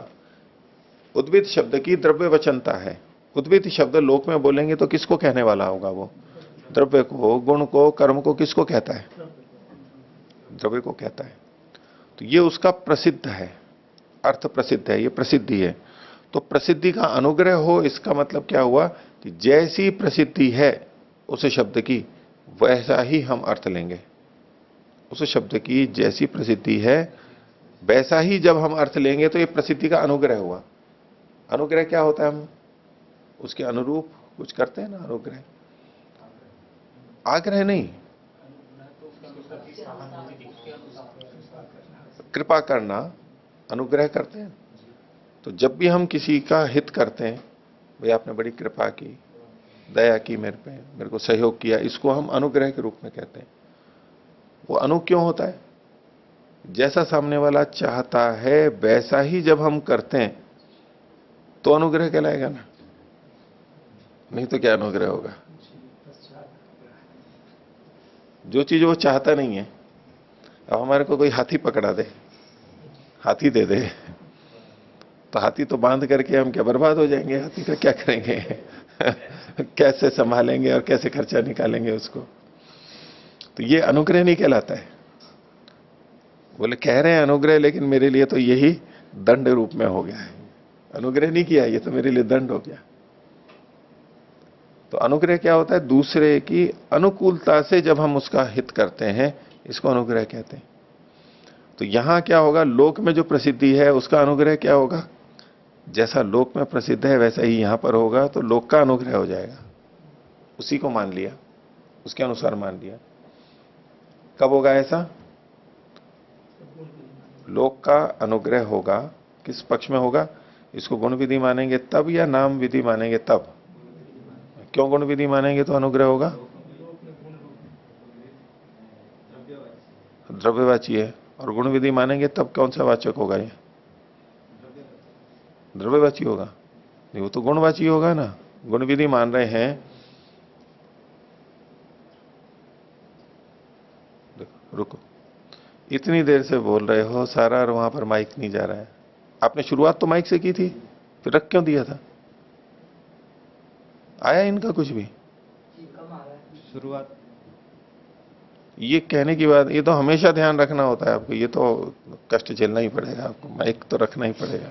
A: उद्भिद शब्द की द्रव्य वचनता है। उद्भिद शब्द लोक में बोलेंगे तो किसको कहने वाला होगा? वो द्रव्य को, गुण को, कर्म को किसको कहता है? द्रव्य को कहता है। तो ये उसका प्रसिद्ध है, अर्थ प्रसिद्ध है, ये प्रसिद्धि है। तो प्रसिद्धि का अनुग्रह हो, इसका मतलब क्या हुआ कि जैसी प्रसिद्धि है उस शब्द की, वैसा ही हम अर्थ लेंगे। उस शब्द की जैसी प्रसिद्धि है वैसा ही जब हम अर्थ लेंगे तो ये प्रसिद्धि का अनुग्रह हुआ। अनुग्रह क्या होता है? हम उसके अनुरूप कुछ करते हैं ना, अनुग्रह। आग्रह नहीं, कृपा करना, अनुग्रह करते हैं। तो जब भी हम किसी का हित करते हैं, भाई आपने बड़ी कृपा की, दया की मेरे पे, मेरे को सहयोग किया, इसको हम अनुग्रह के रूप में कहते हैं। वो अनु क्यों होता है? जैसा सामने वाला चाहता है वैसा ही जब हम करते हैं तो अनुग्रह कहलाएगा ना, नहीं तो क्या अनुग्रह होगा? जो चीज वो चाहता नहीं है, अब हमारे को कोई हाथी पकड़ा दे, हाथी दे दे, तो हाथी तो बांध करके हम क्या बर्बाद हो जाएंगे? हाथी का क्या करेंगे? कैसे संभालेंगे और कैसे खर्चा निकालेंगे उसको? तो ये अनुग्रह नहीं कहलाता है। बोले कह रहे हैं अनुग्रह, लेकिन मेरे लिए तो यही दंड रूप में हो गया है। अनुग्रह नहीं किया, ये तो मेरे लिए दंड हो गया। तो अनुग्रह क्या होता है? दूसरे की अनुकूलता से जब हम उसका हित करते हैं, इसको अनुग्रह कहते हैं। तो यहां क्या होगा? लोक में जो प्रसिद्धि है उसका अनुग्रह क्या होगा? जैसा लोक में प्रसिद्ध है वैसा ही यहां पर होगा, तो लोक का अनुग्रह हो जाएगा। उसी को मान लिया, उसके अनुसार मान लिया। कब होगा ऐसा? लोक का अनुग्रह होगा किस पक्ष में होगा? इसको गुण विधि मानेंगे तब या नाम विधि मानेंगे तब? क्यों गुण विधि मानेंगे तो अनुग्रह होगा? द्रव्यवाची है। और गुण विधि मानेंगे तब कौन सा वाचक होगा? ये द्रव्यवाची होगा। नहीं, वो तो गुणवाची होगा ना। गुण विधि मान रहे हैं, देखो रुको, इतनी देर से बोल रहे हो सारा और वहां पर माइक नहीं जा रहा है। आपने शुरुआत तो माइक से की थी, फिर रख क्यों दिया था? आया इनका कुछ भी?
E: शुरुआत
A: ये कहने की बात, ये तो हमेशा ध्यान रखना होता है आपको। ये तो कष्ट झेलना ही पड़ेगा आपको, माइक तो रखना ही पड़ेगा।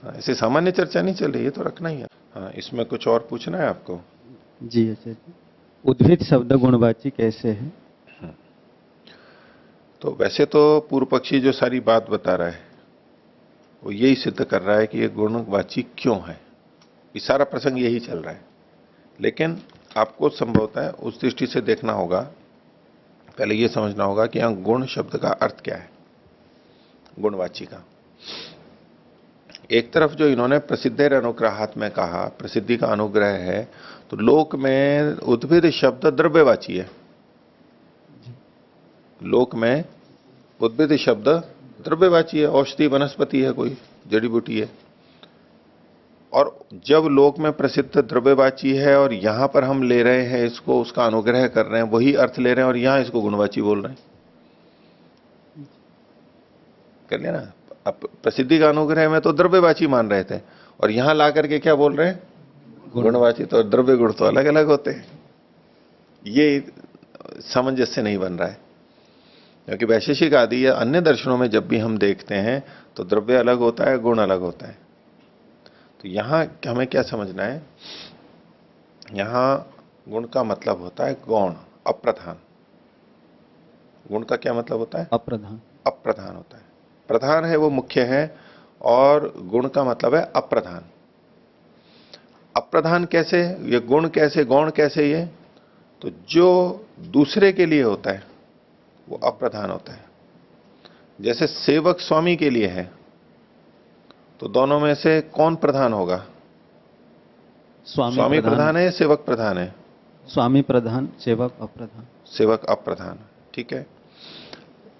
A: ऐसे सामान्य चर्चा नहीं चल रही, ये तो रखना ही है। हाँ, इसमें कुछ और पूछना है आपको?
E: जी आचार्य जी, उद्भिद शब्द गुणवाची कैसे है?
A: तो वैसे तो पूर्व पक्षी जो सारी बात बता रहा है वो यही सिद्ध कर रहा है कि ये गुणवाची क्यों है। ये सारा प्रसंग यही चल रहा है, लेकिन आपको संभवतः उस दृष्टि से देखना होगा। पहले ये समझना होगा कि यहां गुण शब्द का अर्थ क्या है, गुणवाची का। एक तरफ जो इन्होंने प्रसिद्धेर अनुग्रहात् में कहा, प्रसिद्धि का अनुग्रह है, तो लोक में उद्भिद शब्द द्रव्यवाची है। लोक में उद्भिद शब्द द्रव्यवाची है, औषधि वनस्पति है, कोई जड़ी बूटी है। और जब लोक में प्रसिद्ध द्रव्यवाची है और यहां पर हम ले रहे हैं इसको, उसका अनुग्रह कर रहे हैं, वही अर्थ ले रहे हैं और यहां इसको गुणवाची बोल रहे हैं। कर लिया ना? अब प्रसिद्धि का अनुग्रह में तो द्रव्यवाची मान रहे थे और यहां ला करके क्या बोल रहे हैं? गुणवाची। तो द्रव्य गुण तो अलग अलग होते हैं। ये सामंजस्य नहीं बन रहा है, क्योंकि वैशेषिक आदि या अन्य दर्शनों में जब भी हम देखते हैं तो द्रव्य अलग होता है, गुण अलग होता है। तो यहां हमें क्या समझना है? यहां गुण का मतलब होता है गौण, अप्रधान। गुण का क्या मतलब होता है?
E: अप्रधान।
A: अप्रधान होता है। प्रधान है वो मुख्य है, और गुण का मतलब है अप्रधान। अप्रधान कैसे? ये गुण कैसे, गौण कैसे? ये तो जो दूसरे के लिए होता है वो अप्रधान होता है। जैसे सेवक स्वामी के लिए है, तो दोनों में से कौन प्रधान होगा? स्वामी प्रधान है, सेवक प्रधान है?
E: स्वामी प्रधान, सेवक अप्रधान।
A: सेवक अप्रधान, ठीक है।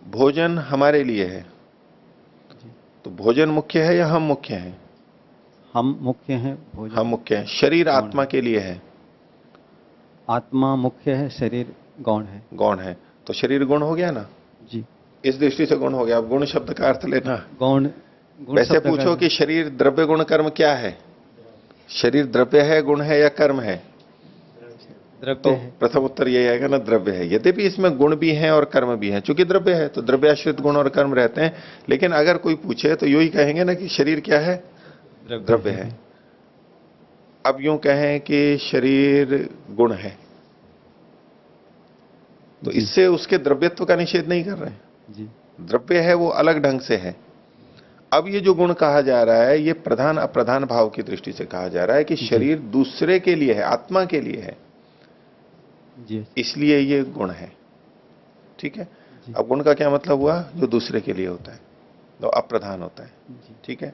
A: भोजन हमारे लिए है, तो भोजन मुख्य है या हम मुख्य हैं?
E: हम मुख्य हैं, भोजन
A: हम मुख्य हैं। शरीर आत्मा के लिए है,
E: आत्मा मुख्य है, शरीर गौण है।
A: गौण है। तो शरीर गुण हो गया ना?
E: जी।
A: इस दृष्टि से गुण हो गया। अब गुण शब्द का अर्थ लेना।
E: गौण गुण
A: वैसे
E: शब्द का
A: पूछो कि शरीर द्रव्य गुण कर्म क्या है, शरीर द्रव्य है, गुण है या कर्म है,
E: द्रव्य
A: तो
E: है।
A: प्रथम उत्तर यही आएगा ना, द्रव्य है। यद्यपि इसमें गुण भी हैं और कर्म भी हैं, चूंकि द्रव्य है तो द्रव्याश्रित गुण और कर्म रहते हैं। लेकिन अगर कोई पूछे तो यही कहेंगे ना कि शरीर क्या है, द्रव्य है। अब यूं कहें कि शरीर गुण है, तो
E: जी।
A: इससे उसके द्रव्यत्व का निषेध नहीं कर रहे हैं।
E: जी
A: द्रव्य है वो अलग ढंग से है। अब ये जो गुण कहा जा रहा है ये प्रधान अप्रधान भाव की दृष्टि से कहा जा रहा है कि
E: जी।
A: शरीर दूसरे के लिए है, आत्मा के लिए है,
E: जी
A: इसलिए ये गुण है। ठीक है।
E: जी।
A: अब गुण का क्या मतलब हुआ, जो दूसरे के लिए होता है, तो अप्रधान होता है।
E: जी।
A: ठीक है।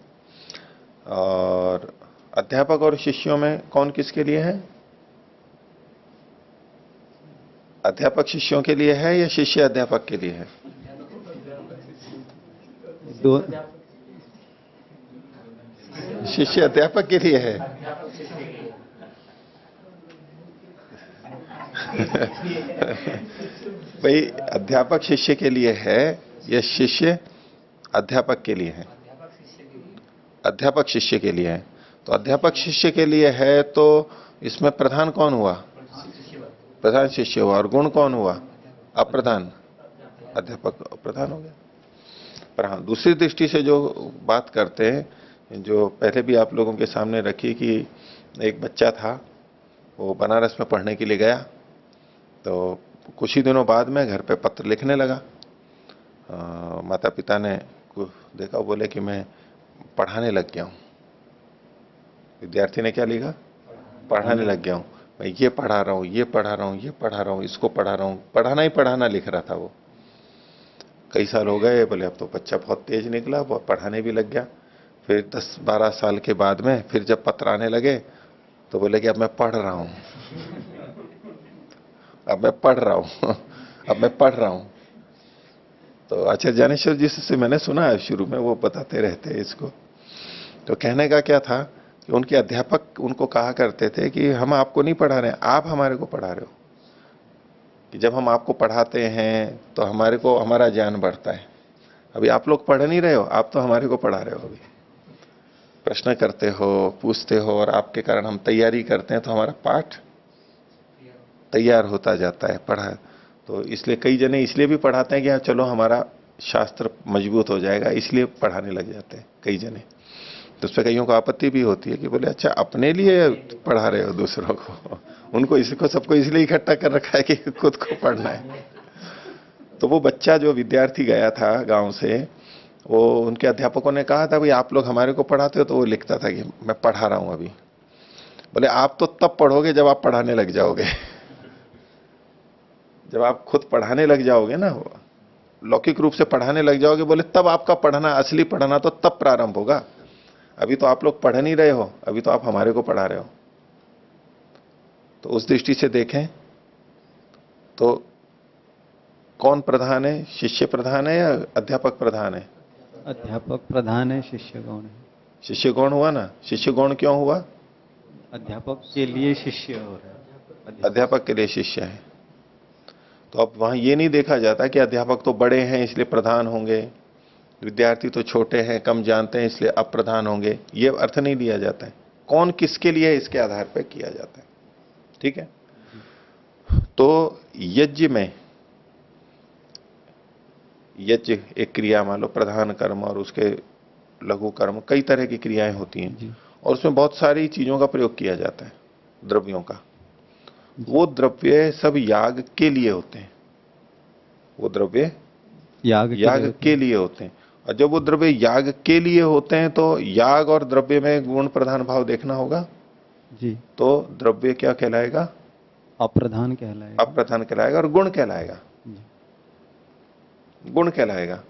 A: और अध्यापक और शिष्यों में कौन किसके लिए है, अध्यापक शिष्यों के लिए है या शिष्य अध्यापक के लिए है?
E: दो
A: शिष्य अध्यापक के लिए है। भाई अध्यापक शिष्य के लिए है या शिष्य अध्यापक के लिए है? अध्यापक शिष्य के लिए है। तो अध्यापक शिष्य के लिए है तो इसमें प्रधान कौन हुआ, प्रधान शिष्य हुआ, और गुण कौन हुआ, अप्रधान, अध्यापक प्रधान हो गया। पर हाँ, दूसरी दृष्टि से जो बात करते हैं, जो पहले भी आप लोगों के सामने रखी कि एक बच्चा था, वो बनारस में पढ़ने के लिए गया, तो कुछ ही दिनों बाद में घर पे पत्र लिखने लगा। माता पिता ने देखा, बोले कि मैं पढ़ाने लग गया हूं। विद्यार्थी ने क्या लिखा, पढ़ाने लग गया हूं, मैं ये पढ़ा रहा हूं, ये पढ़ा रहा हूं, ये पढ़ा रहा हूं, इसको पढ़ा रहा हूं, पढ़ाना ही पढ़ाना लिख रहा था वो। कई साल हो गए, बोले अब तो बच्चा बहुत तेज निकला, बहुत पढ़ाने भी लग गया। फिर 10-12 साल के बाद में फिर जब पत्र आने लगे तो बोले कि अब मैं पढ़ रहा हूं, अब मैं पढ़ रहा हूं, अब मैं पढ़ रहा हूं। तो आचार्य ज्ञानेश्वर जी से मैंने सुना है, शुरू में वो बताते रहते हैं इसको। तो कहने का क्या था कि उनके अध्यापक उनको कहा करते थे कि हम आपको नहीं पढ़ा रहे हैं, आप हमारे को पढ़ा रहे हो। कि जब हम आपको पढ़ाते हैं तो हमारे को हमारा ज्ञान बढ़ता है। अभी आप लोग पढ़ नहीं रहे हो, आप तो हमारे को पढ़ा रहे हो। अभी प्रश्न करते हो, पूछते हो, और आपके कारण हम तैयारी करते हैं, तो हमारा पाठ तैयार होता जाता है, पढ़ा। तो इसलिए कई जने इसलिए भी पढ़ाते हैं कि हाँ चलो हमारा शास्त्र मजबूत हो जाएगा, इसलिए पढ़ाने लग जाते हैं कई जने। तो उस पर कईयों को आपत्ति भी होती है कि बोले अच्छा अपने लिए पढ़ा रहे हो दूसरों को, उनको इसको सबको इसलिए इकट्ठा कर रखा है कि खुद को पढ़ना है। तो वो बच्चा जो विद्यार्थी गया था गांव से, वो उनके अध्यापकों ने कहा था भाई आप लोग हमारे को पढ़ाते हो, तो वो लिखता था कि मैं पढ़ा रहा हूं अभी। बोले आप तो तब पढ़ोगे जब आप पढ़ाने लग जाओगे। जब आप खुद पढ़ाने लग जाओगे ना, लौकिक रूप से पढ़ाने लग जाओगे, बोले तब आपका पढ़ना, असली पढ़ना तो तब प्रारंभ होगा। अभी तो आप लोग पढ़ नहीं रहे हो, अभी तो आप हमारे को पढ़ा रहे हो। तो उस दृष्टि से देखें तो कौन प्रधान है, शिष्य प्रधान है या अध्यापक प्रधान है?
E: अध्यापक प्रधान है, शिष्य गौण है।
A: शिष्य गौण हुआ ना। शिष्य गौण क्यों हुआ?
E: अध्यापक के लिए शिष्य हो रहा है,
A: अध्यापक के लिए शिष्य है। तो अब वहां ये नहीं देखा जाता कि अध्यापक तो बड़े हैं इसलिए प्रधान होंगे, विद्यार्थी तो छोटे हैं कम जानते हैं इसलिए अप्रधान होंगे, ये अर्थ नहीं लिया जाता है। कौन किसके लिए है इसके आधार पर किया जाता है। ठीक है। तो यज्ञ में, यज्ञ एक क्रिया, मान लो प्रधान कर्म और उसके लघु कर्म, कई तरह की क्रियाएं होती हैं, और उसमें बहुत सारी चीजों का प्रयोग किया जाता है, द्रव्यों का। वो द्रव्य सब याग के लिए होते हैं, वो द्रव्य याग के लिए होते हैं। और जब वो द्रव्य याग के लिए होते हैं तो याग और द्रव्य में गुण प्रधान भाव देखना होगा
E: जी।
A: तो द्रव्य क्या कहलाएगा?
E: अप्रधान कहलाएगा।
A: अप्रधान कहलाएगा, और गुण कहलाएगा, गुण कहलाएगा।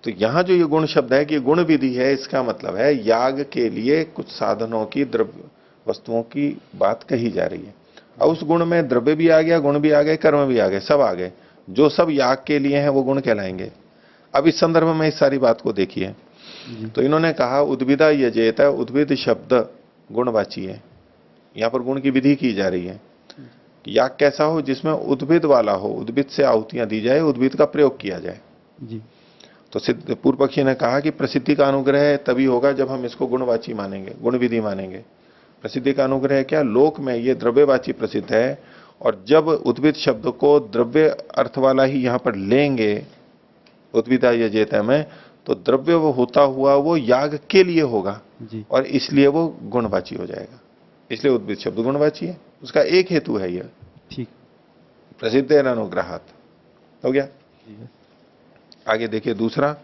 A: तो यहां जो ये गुण शब्द है कि गुण विधि है, इसका मतलब है याग के लिए कुछ साधनों की, द्रव्य वस्तुओं की बात कही जा रही है। अब उस गुण में द्रव्य भी आ गया, गुण भी आ गए, कर्म भी आ गए, सब आ गए, जो सब याग के लिए हैं वो गुण कहलाएंगे। अब इस संदर्भ में इस सारी बात को देखिए। तो इन्होंने कहा उद्भिदा यजेत, उद्भिद शब्द गुणवाची है, यहां पर गुण की विधि की जा रही है। याग कैसा हो? जिसमें उद्भिद वाला हो, उद्भिद से आहुतियां दी जाए, उद्भिद का प्रयोग किया जाए।
E: जी।
A: तो सिद्ध पूर्व पक्षी ने कहा कि प्रसिद्धि का अनुग्रह तभी होगा जब हम इसको गुणवाची मानेंगे, गुण विधि मानेंगे। प्रसिद्धि का अनुग्रह क्या, लोक में ये द्रव्यवाची प्रसिद्ध है, और जब उद्भिद शब्द को द्रव्य अर्थ वाला ही यहां पर लेंगे उद्भिदा यजेता में, तो द्रव्य वो होता हुआ वो याग के लिए होगा
E: जी
A: और इसलिए वो गुणवाची हो जाएगा। इसलिए उद्भिद शब्द गुणवाची है, उसका एक हेतु है यह,
E: ठीक।
A: प्रसिद्ध अनुग्रहात। हो गया।
E: जी
A: आगे देखिए दूसरा,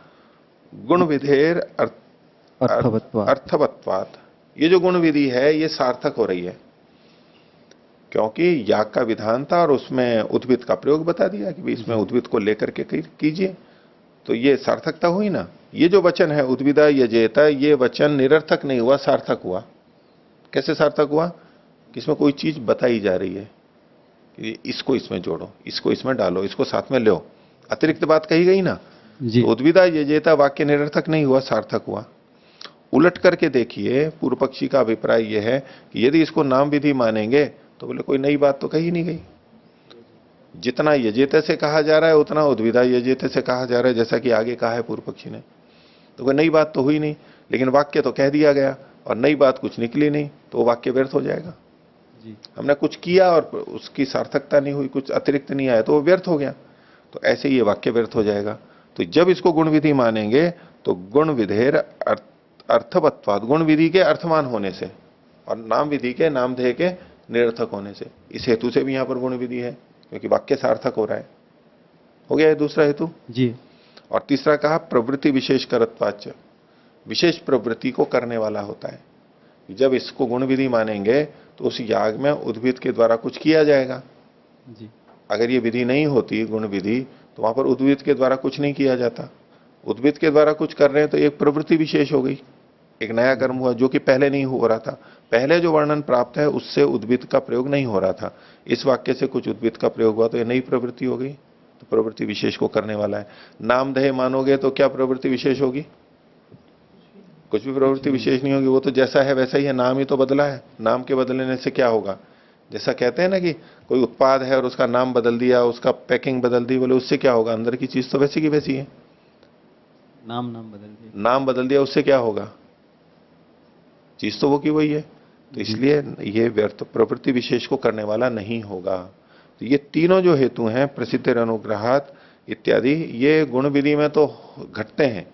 A: गुण विधेर
E: अर्थवत्वात्।
A: अर्थवत्वात्। ये जो गुण विधि है ये सार्थक हो रही है, क्योंकि याग का विधान था और उसमें उद्भिद का प्रयोग बता दिया कि भाई इसमें उद्भिद को लेकर के कीजिए, तो ये सार्थकता हुई ना। ये जो वचन है उद्भिदा यजेता, ये वचन निरर्थक नहीं हुआ, सार्थक हुआ। कैसे सार्थक हुआ कि इसमें कोई चीज बताई जा रही है कि इसको इसमें जोड़ो, इसको इसमें डालो, इसको साथ में लो, अतिरिक्त बात कही गई ना।
E: जी
A: तो उद्भिदा यजेता वाक्य निरर्थक नहीं हुआ, सार्थक हुआ। उलट करके देखिए, पूर्व पक्षी का अभिप्राय यह है कि यदि इसको नाम विधि मानेंगे तो बोले कोई नई बात तो कही नहीं गई। जितना यजेते से कहा जा रहा है उतना उद्भिदा यजेते से कहा जा रहा है, जैसा कि आगे कहा है पूर्व पक्षी ने। तो कोई नई बात तो हुई नहीं, लेकिन वाक्य तो कह दिया गया और नई बात कुछ निकली नहीं, तो वो वाक्य व्यर्थ हो जाएगा।
E: जी
A: हमने कुछ किया और उसकी सार्थकता नहीं हुई, कुछ अतिरिक्त नहीं आया, तो वो व्यर्थ हो गया। तो ऐसे ही ये वाक्य व्यर्थ हो जाएगा। तो जब इसको गुण विधि मानेंगे तो गुण विधेर अर्थवत्वाद, गुण विधि के अर्थवान होने से और नाम विधि के नामधेय के निरर्थक होने से, इस हेतु से भी यहां पर गुण विधि है, क्योंकि वाक्य सार्थक हो रहा है। हो गया ये दूसरा हेतु।
E: जी
A: और तीसरा कहा प्रवृत्ति विशेष करत्वाच्य, विशेष प्रवृत्ति को करने वाला होता है। जब इसको गुण विधि मानेंगे तो उस याग में उद्भिद के द्वारा कुछ किया जाएगा।
E: जी
A: अगर ये विधि नहीं होती गुण विधि, तो वहां पर उद्भिद के द्वारा कुछ नहीं किया जाता। उद्भिद के द्वारा कुछ कर रहे हैं तो एक प्रवृत्ति विशेष हो गई, एक नया कर्म हुआ जो कि पहले नहीं हो रहा था। पहले जो वर्णन प्राप्त है उससे उद्भिद का प्रयोग नहीं हो रहा था, इस वाक्य से कुछ उद्भिद का प्रयोग हुआ तो ये नई प्रवृत्ति हो गई, तो प्रवृत्ति विशेष को करने वाला है। नामधेय मानोगे तो क्या प्रवृत्ति विशेष होगी? कुछ भी प्रवृत्ति विशेष नहीं होगी, वो तो जैसा है वैसा ही है, नाम ही तो बदला है। नाम के बदलने से क्या होगा? जैसा कहते हैं ना कि कोई उत्पाद है और उसका नाम बदल दिया, उसका पैकिंग बदल दी, बोले उससे क्या होगा? अंदर की चीज तो वैसी की वैसी है।
E: नाम बदल दिया।
A: नाम बदल दिया उससे क्या होगा? चीज तो वो की वही है। तो इसलिए ये व्यर्थ प्रवृत्ति विशेष को करने वाला नहीं होगा। तो ये तीनों जो हेतु हैं, प्रसिद्ध अनुग्रहात इत्यादि, ये गुण विधि में तो घटते हैं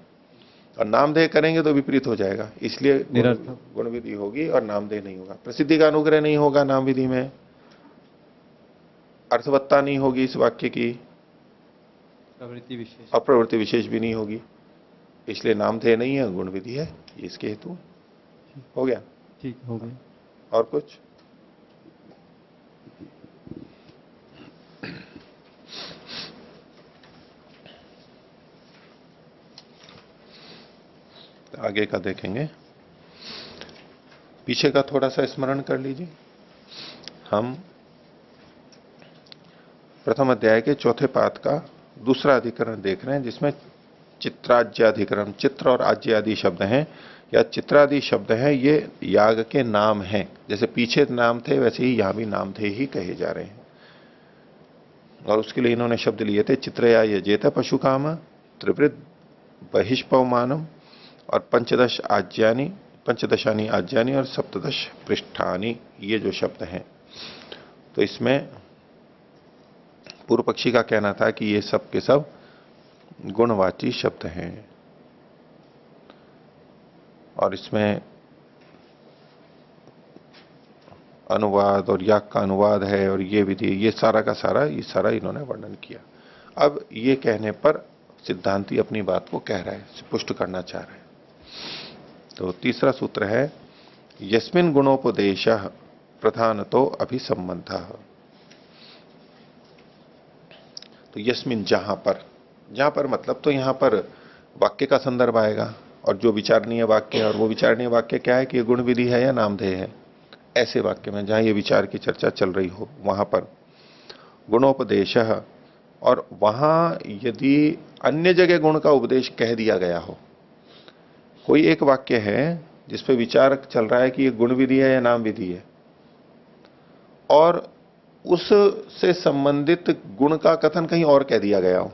A: और नामधेय करेंगे तो विपरीत हो जाएगा। इसलिए
E: निरर्थक।
A: गुण विधि होगी और नामधेय नहीं होगा। प्रसिद्धि का अनुग्रह नहीं होगा नाम विधि में, अर्थवत्ता नहीं होगी इस वाक्य की,
E: प्रवृत्ति विशेष।
A: और प्रवृत्ति विशेष भी नहीं होगी। इसलिए नामधेय नहीं है, गुण विधि है, ये इसके हेतु। हो गया?
E: ठीक हो गए।
A: और कुछ? आगे का देखेंगे। पीछे का थोड़ा सा स्मरण कर लीजिए। हम प्रथम अध्याय के चौथे पाद का दूसरा अधिकरण देख रहे हैं, जिसमें चित्राज्याधिकरण, चित्र और आज्य आदि शब्द हैं या चित्रादि शब्द हैं, ये याग के नाम हैं। जैसे पीछे नाम थे वैसे ही यहां भी नाम थे ही कहे जा रहे हैं। और उसके लिए इन्होंने शब्द लिए थे चित्रया यजेत पशु काम, त्रिवृत बहिष्पवमानम और पंचदशानी आज्यानी और सप्तदश पृष्ठानी, ये जो शब्द हैं। तो इसमें पूर्व पक्षी का कहना था कि ये सब के सब गुणवाची शब्द हैं और इसमें अनुवाद और याग का अनुवाद है और ये विधि, ये सारा का सारा, ये सारा इन्होंने वर्णन किया। अब ये कहने पर सिद्धांती अपनी बात को कह रहा है, पुष्ट करना चाह रहा है। तो तीसरा सूत्र है यस्मिन् गुणोपदेशः प्रधानतो अभिसंबंधः। तो यस्मिन्, जहां पर मतलब तो यहां पर वाक्य का संदर्भ आएगा, और जो विचारणीय वाक्य है, और वो विचारणीय वाक्य क्या है कि ये गुण विधि है या नामधेय है। ऐसे वाक्य में जहां ये विचार की चर्चा चल रही हो वहां पर गुणोपदेशः, और वहां यदि अन्य जगह गुण का उपदेश कह दिया गया हो, कोई एक वाक्य है जिस पे विचार चल रहा है कि ये गुण विधि है या नाम विधि है, और उससे संबंधित गुण का कथन कहीं और कह दिया गया हो,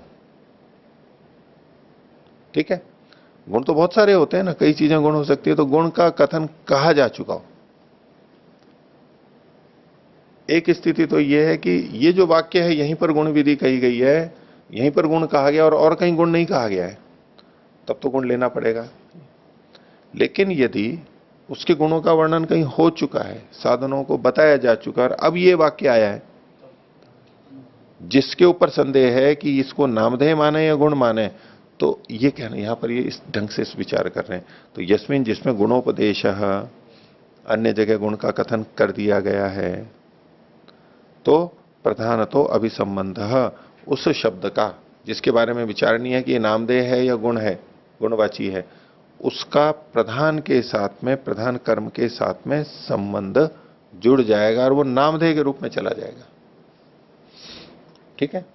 A: ठीक है, गुण तो बहुत सारे होते हैं ना, कई चीजें गुण हो सकती है, तो गुण का कथन कहा जा चुका हो। एक स्थिति तो यह है कि ये जो वाक्य है यहीं पर गुण विधि कही गई है, यहीं पर गुण कहा गया और कहीं गुण नहीं कहा गया है, तब तो गुण लेना पड़ेगा। लेकिन यदि उसके गुणों का वर्णन कहीं हो चुका है, साधनों को बताया जा चुका है, और अब ये वाक्य आया है जिसके ऊपर संदेह है कि इसको नामधेय माने या गुण माने, तो ये कहना यहां पर ये इस ढंग से इस विचार कर रहे हैं। तो यस्मिन जिसमें गुणोपदेश, अन्य जगह गुण का कथन कर दिया गया है, तो प्रधान तो अभिसंबंध, उस शब्द का जिसके बारे में विचार नहीं है कि ये नामधेय है या गुण है, गुणवाची है, उसका प्रधान के साथ में, प्रधान कर्म के साथ में संबंध जुड़ जाएगा और वो नामधेय के रूप में चला जाएगा। ठीक है,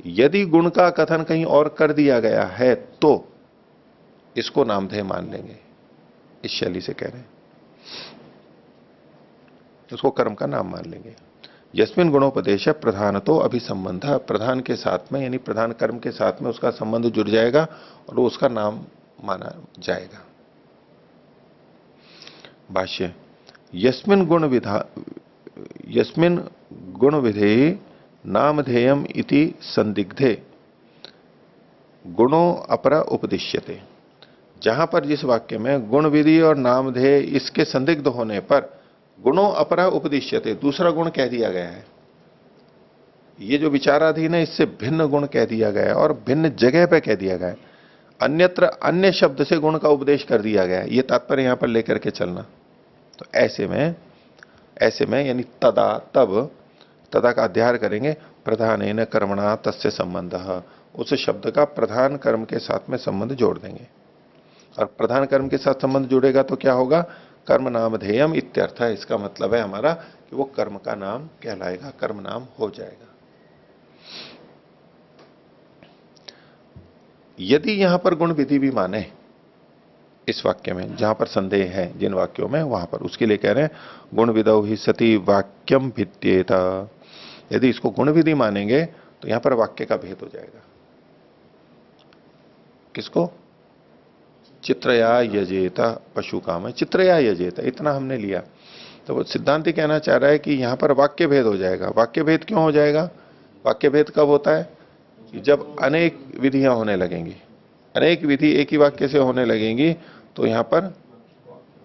A: यदि गुण का कथन कहीं और कर दिया गया है तो इसको नामधेय मान लेंगे, इस शैली से कह रहे हैं, उसको कर्म का नाम मान लेंगे। यस्मिन गुणोपदेश प्रधान तो अभिसंबंध, प्रधान के साथ में यानी प्रधान कर्म के साथ में उसका संबंध जुड़ जाएगा और वो उसका नाम माना जाएगा। भाष्य, यस्मिन गुण विधेय नामधेयम इति संदिग्धे गुणों अपरा उपदिश्यते, जहां पर जिस वाक्य में गुण विधि और नामधेय इसके संदिग्ध होने पर गुणों अपरा उपदिश्यते, दूसरा गुण कह दिया गया है, ये जो विचाराधीन है इससे भिन्न गुण कह दिया गया है और भिन्न जगह पे कह दिया गया है, अन्यत्र अन्य शब्द से गुण का उपदेश कर दिया गया है, ये तात्पर्य यहां पर लेकर के चलना। तो ऐसे में यानी तदा, तब, तदा का अध्याय करेंगे, प्रधानेन कर्मणा तस्य संबंधः, उस शब्द का प्रधान कर्म के साथ में संबंध जोड़ देंगे, और प्रधान कर्म के साथ संबंध जुड़ेगा तो क्या होगा, कर्म नामधेयम इत्यर्थ है। इसका मतलब है हमारा कि वो कर्म का नाम कहलाएगा, कर्म नाम हो जाएगा। यदि यहां पर गुण विधि भी माने इस वाक्य में, जहां पर संदेह है जिन वाक्यों में, वहां पर उसके लिए कह रहे हैं गुण विदौ ही सती वाक्यम भिद्येत, यदि इसको गुण विधि मानेंगे तो यहां पर वाक्य का भेद हो जाएगा। किसको? चित्रया यजेता पशु काम, चित्रया यजेता, इतना हमने लिया। तो वो सिद्धांति कहना चाह रहा है कि यहां पर वाक्य भेद हो जाएगा। वाक्य भेद क्यों हो जाएगा? वाक्य भेद कब होता है? कि जब अनेक विधियां होने लगेंगी, अनेक विधि एक ही वाक्य से होने लगेंगी, तो यहां पर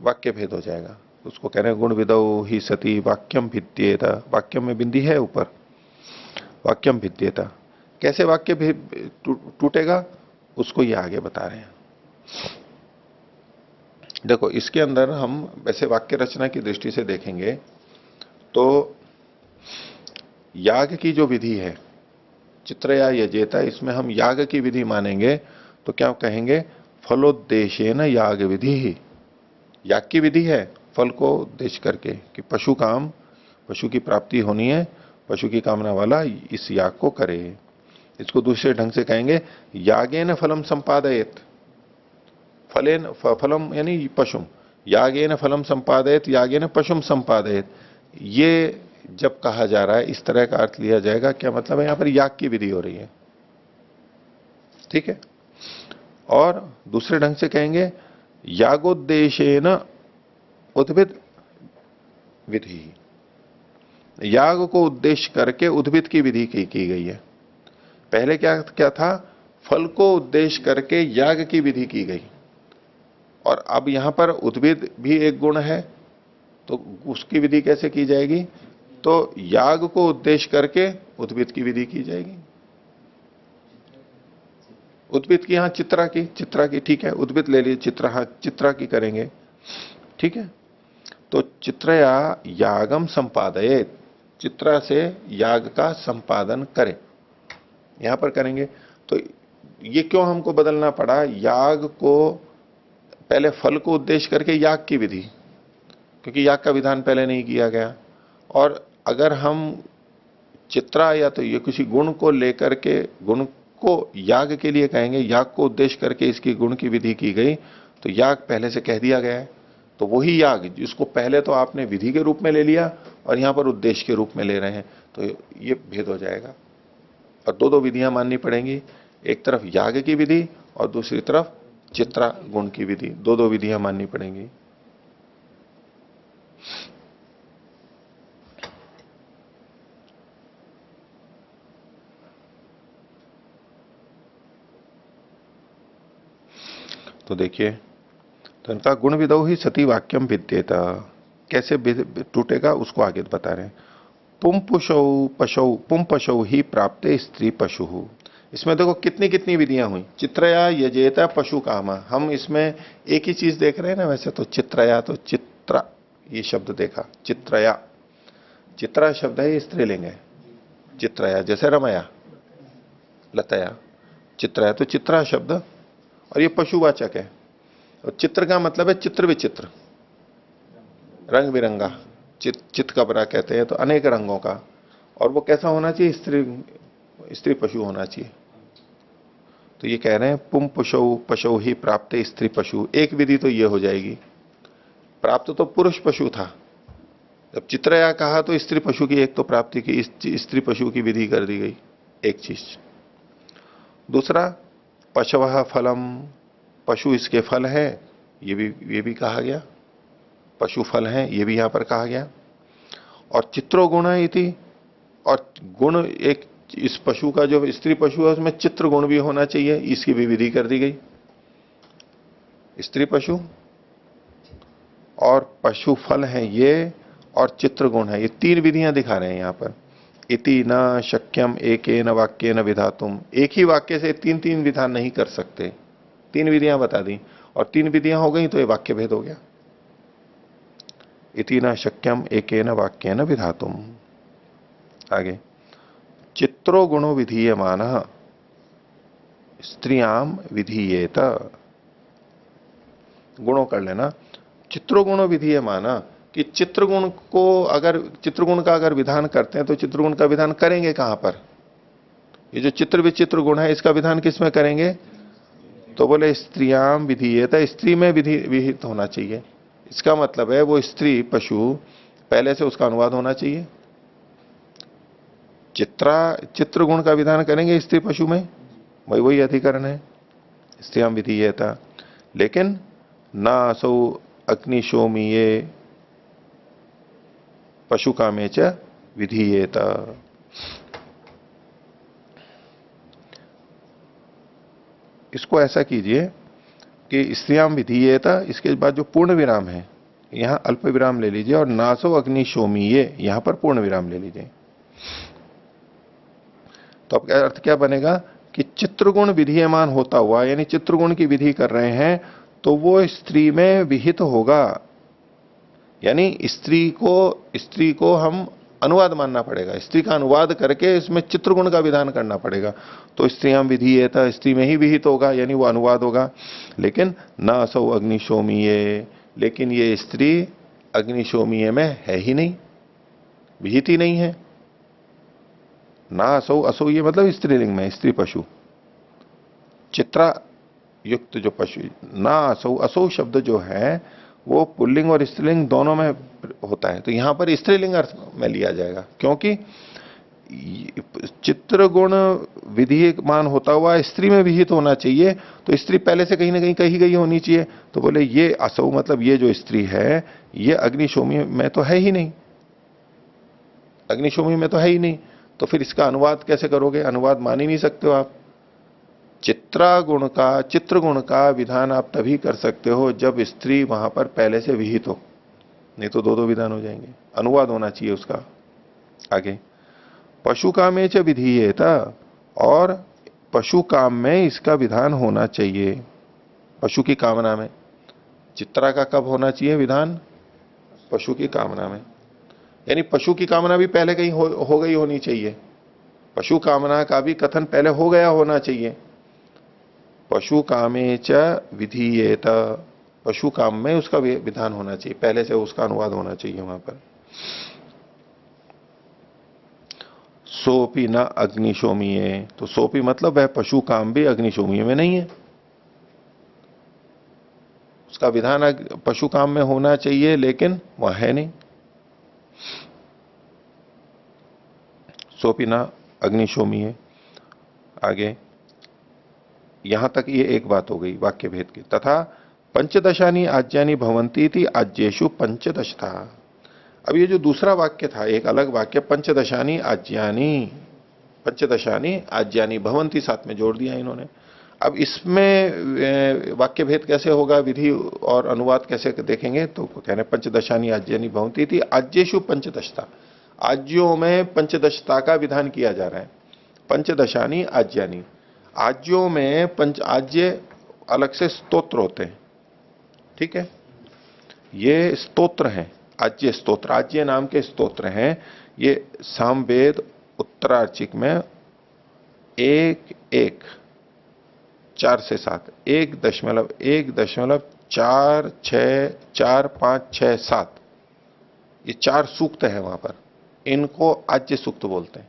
A: वाक्य भेद हो जाएगा। उसको कह रहे हैं गुण विदौ ही सती वाक्यम भिद्येत, वाक्यम में बिंदी है ऊपर, वाक्यम भिद्येत। कैसे वाक्य टूटेगा उसको ये आगे बता रहे हैं। देखो, इसके अंदर हम वैसे वाक्य रचना की दृष्टि से देखेंगे तो याग की जो विधि है, चित्रया यजेता, इसमें हम याग की विधि मानेंगे तो क्या कहेंगे? फलोद्देश्येन याग विधि ही, याग की विधि है फल को उद्देश्य करके, कि पशु काम, पशु की प्राप्ति होनी है, पशु की कामना वाला इस याग को करे। इसको दूसरे ढंग से कहेंगे यागेन फलम संपादयेत, फलेन फलम यानी पशुम, यागेन फलम संपादयेत यागेन पशुम संपादयेत। ये जब कहा जा रहा है इस तरह का अर्थ लिया जाएगा। क्या मतलब है? यहां पर याग की विधि हो रही है, ठीक है। और दूसरे ढंग से कहेंगे यागोद्देशेन उद्भिद विधि, याग को उद्देश्य करके उद्भिद की विधि की गई है। पहले क्या क्या था? फल को उद्देश्य करके याग की विधि की गई, और अब यहां पर उद्भिद भी एक गुण है, तो उसकी विधि कैसे की जाएगी? तो याग को उद्देश्य करके उद्भिद की विधि की जाएगी। उद्भिद की, यहां चित्रा की, ठीक है, उद्भिद ले लीजिए, चित्रा, हाँ चित्रा की करेंगे, ठीक है। तो चित्रया यागम संपादयेत, चित्रा से याग का संपादन करे, यहां पर करेंगे। तो ये क्यों हमको बदलना पड़ा? याग को पहले फल को उद्देश्य करके याग की विधि, क्योंकि याग का विधान पहले नहीं किया गया। और अगर हम चित्रा या तो ये किसी गुण को लेकर के, गुण को याग के लिए कहेंगे, याग को उद्देश्य करके इसकी गुण की विधि की गई, तो याग पहले से कह दिया गया है, तो वही याग जिसको पहले तो आपने विधि के रूप में ले लिया और यहां पर उद्देश्य के रूप में ले रहे हैं, तो ये भेद हो जाएगा। और दो विधियां माननी पड़ेंगी, एक तरफ याग की विधि और दूसरी तरफ चित्रा गुण की विधि, दो दो विधियां माननी पड़ेंगी। तो देखिए, तो इनका गुण विदौ ही सती वाक्यम विद्येत, कैसे टूटेगा उसको आगे बता रहे हैं। पुम पशौ पुम पशौ ही प्राप्ते स्त्री पशु। इसमें देखो कितनी कितनी विधियां हुई। चित्रया यजेता पशु कामा, हम इसमें एक ही चीज देख रहे हैं ना। वैसे तो चित्रया, तो चित्रा ये शब्द देखा, चित्रया, चित्रा शब्द है, ये स्त्रीलिंग है। चित्रया जैसे रमया लतया, चित्रया तो चित्रा शब्द, और ये पशुवाचक है। और चित्र का मतलब है चित्र विचित्र, रंग बिरंगा, चित कबरा कहते हैं, तो अनेक रंगों का। और वो कैसा होना चाहिए? स्त्री पशु होना चाहिए। तो ये कह रहे हैं पुम पशु पशु ही प्राप्त स्त्री पशु, एक विधि तो ये हो जाएगी। प्राप्त तो पुरुष पशु था, जब चित्रया कहा तो स्त्री पशु की एक तो प्राप्ति की, स्त्री पशु की विधि कर दी गई, एक चीज। दूसरा पशव फलम, पशु इसके फल है, ये भी कहा गया। पशु फल है, ये भी यहां पर कहा गया। और चित्रो गुण इति, और गुण एक इस पशु का, जो स्त्री पशु है उसमें चित्र गुण भी होना चाहिए, इसकी भी विधि कर दी गई। स्त्री पशु और पशु फल है ये, और चित्र गुण है, ये तीन विधियां दिखा रहे हैं यहां पर। इति न शक्यम एकेन वाक्येन विधातुम, एक ही वाक्य से तीन तीन विधान नहीं कर सकते। तीन विधियां बता दी, और तीन विधियां हो गई तो ये वाक्य भेद हो गया। इति न शक्यम एकेन वाक्येन विधातुम। आगे, चित्रो गुणो विधीयमान स्त्रियाम विधीयेत, गुणों कर लेना। चित्रो गुणो विधीयमान, कि चित्रगुण को अगर, चित्रगुण का अगर विधान करते हैं तो चित्रगुण का विधान करेंगे कहां पर? ये जो चित्र विचित्र गुण है इसका विधान किस में करेंगे? तो बोले स्त्रियाम विधीयेत, स्त्री में विहित होना चाहिए। इसका मतलब है वो स्त्री पशु पहले से उसका अनुवाद होना चाहिए। चित्र गुण का विधान करेंगे स्त्री पशु में, वही अधिकरण है स्त्रियाम विधीयेत। लेकिन ना असौ अग्निशोमीये पशु कामे च विधीयेत। इसको ऐसा कीजिए कि स्त्रियाम विधीयेत, इसके बाद जो पूर्ण विराम है यहां अल्प विराम ले लीजिए, और नासो अग्निशोमीये यहां पर पूर्ण विराम ले लीजिए। तो अब अर्थ क्या बनेगा कि चित्रगुण विधीयमान होता हुआ, यानी चित्रगुण की विधि कर रहे हैं तो वो स्त्री में विहित होगा। यानी स्त्री को हम अनुवाद मानना पड़ेगा, स्त्री का अनुवाद करके इसमें चित्रगुण का विधान करना पड़ेगा। तो स्त्रियां विधीयेत, स्त्री में ही विहित होगा, यानी वो अनुवाद होगा। लेकिन न असौ अग्निशोमीये, लेकिन ये स्त्री अग्निशोमीय में है ही नहीं, विहित ही नहीं है। ना असौ, असौ ये मतलब स्त्रीलिंग में, स्त्री पशु, चित्रा युक्त जो पशु। ना असौ, असौ शब्द जो है वो पुल्लिंग और स्त्रीलिंग दोनों में होता है, तो यहां पर स्त्रीलिंग अर्थ में लिया जाएगा, क्योंकि चित्र गुण विधिमान होता हुआ स्त्री में विहित होना चाहिए, तो स्त्री पहले से कहीं ना कहीं कही गई होनी चाहिए। तो बोले ये असौ मतलब ये जो स्त्री है ये अग्निशोमी में तो है ही नहीं, अग्निशोमी में तो है ही नहीं, तो फिर इसका अनुवाद कैसे करोगे? अनुवाद मान ही नहीं सकते हो आप। चित्र गुण का विधान आप तभी कर सकते हो जब स्त्री वहां पर पहले से विहित हो, नहीं तो दो दो विधान हो जाएंगे, अनुवाद होना चाहिए उसका। आगे, पशु कामे च विधीयेत, और पशु काम में इसका विधान होना चाहिए, पशु की कामना में। चित्रा का कब होना चाहिए विधान? पशु की कामना में, यानी पशु की कामना भी पहले कहीं हो गई होनी चाहिए, पशु कामना का भी कथन पहले हो गया होना चाहिए। पशु कामे च विधीयेत, पशु काम में उसका विधान होना चाहिए, पहले से उसका अनुवाद होना चाहिए वहां पर। सोपी न अग्निशोमीय, तो सोपी मतलब वह पशु काम भी अग्निशोमीय में नहीं है, उसका विधान पशु काम में होना चाहिए लेकिन वह है नहीं। सोपी न अग्निशोमीय। आगे, यहां तक ये एक बात हो गई वाक्य भेद की। तथा पंचदशानी आज्यानी भवंती थी आज्येषु पंचदश था। अब ये जो दूसरा वाक्य था, एक अलग वाक्य, पंचदशानी आज्यानी भवंती साथ में जोड़ दिया इन्होंने। अब इसमें वाक्य भेद कैसे होगा, विधि और अनुवाद कैसे देखेंगे, तो कह रहे हैं पंचदशानी आज्यानी भवंती थी आज्येषु पंचदशता। आज्यों में पंचदशता का विधान किया जा रहा है। पंचदशानी आज्यानी, आज्यों में पंच आज्य अलग से स्तोत्र होते हैं, ठीक है, ये स्तोत्र हैं, आज्य स्तोत्र, आज्य नाम के स्तोत्र हैं। ये सामवेद उत्तरार्चिक में एक एक 4 से 7, 1.1.4, 6, 4, 5, 6, 7, ये 4 सूक्त है वहां पर, इनको आज्य सूक्त बोलते हैं।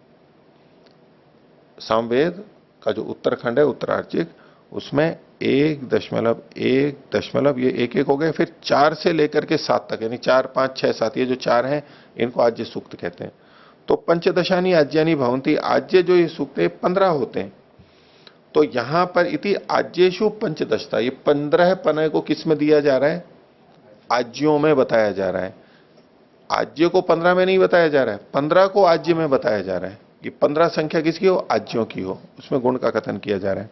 A: सामवेद का जो उत्तरखंड है उत्तरार्चिक, उसमें 1.1 ये एक एक हो गए, फिर 4 से लेकर के 7 तक, यानी 4, 5, 6, 7, ये जो 4 हैं इनको आज्य सूक्त कहते हैं। तो पंचदशानी आज्यानी भवंती, आज्य जो ये सूक्त है 15 होते हैं। तो यहां पर इति आज्येषु पंचदशता, ये 15 पने को किस में दिया जा रहा है, आज्यों में बताया जा रहा है। आज्य को 15 में नहीं बताया जा रहा है, 15 को आज्य में बताया जा रहा है। ये 15 संख्या किसकी हो, आज्यों की हो, उसमें गुण का कथन किया जा रहा है।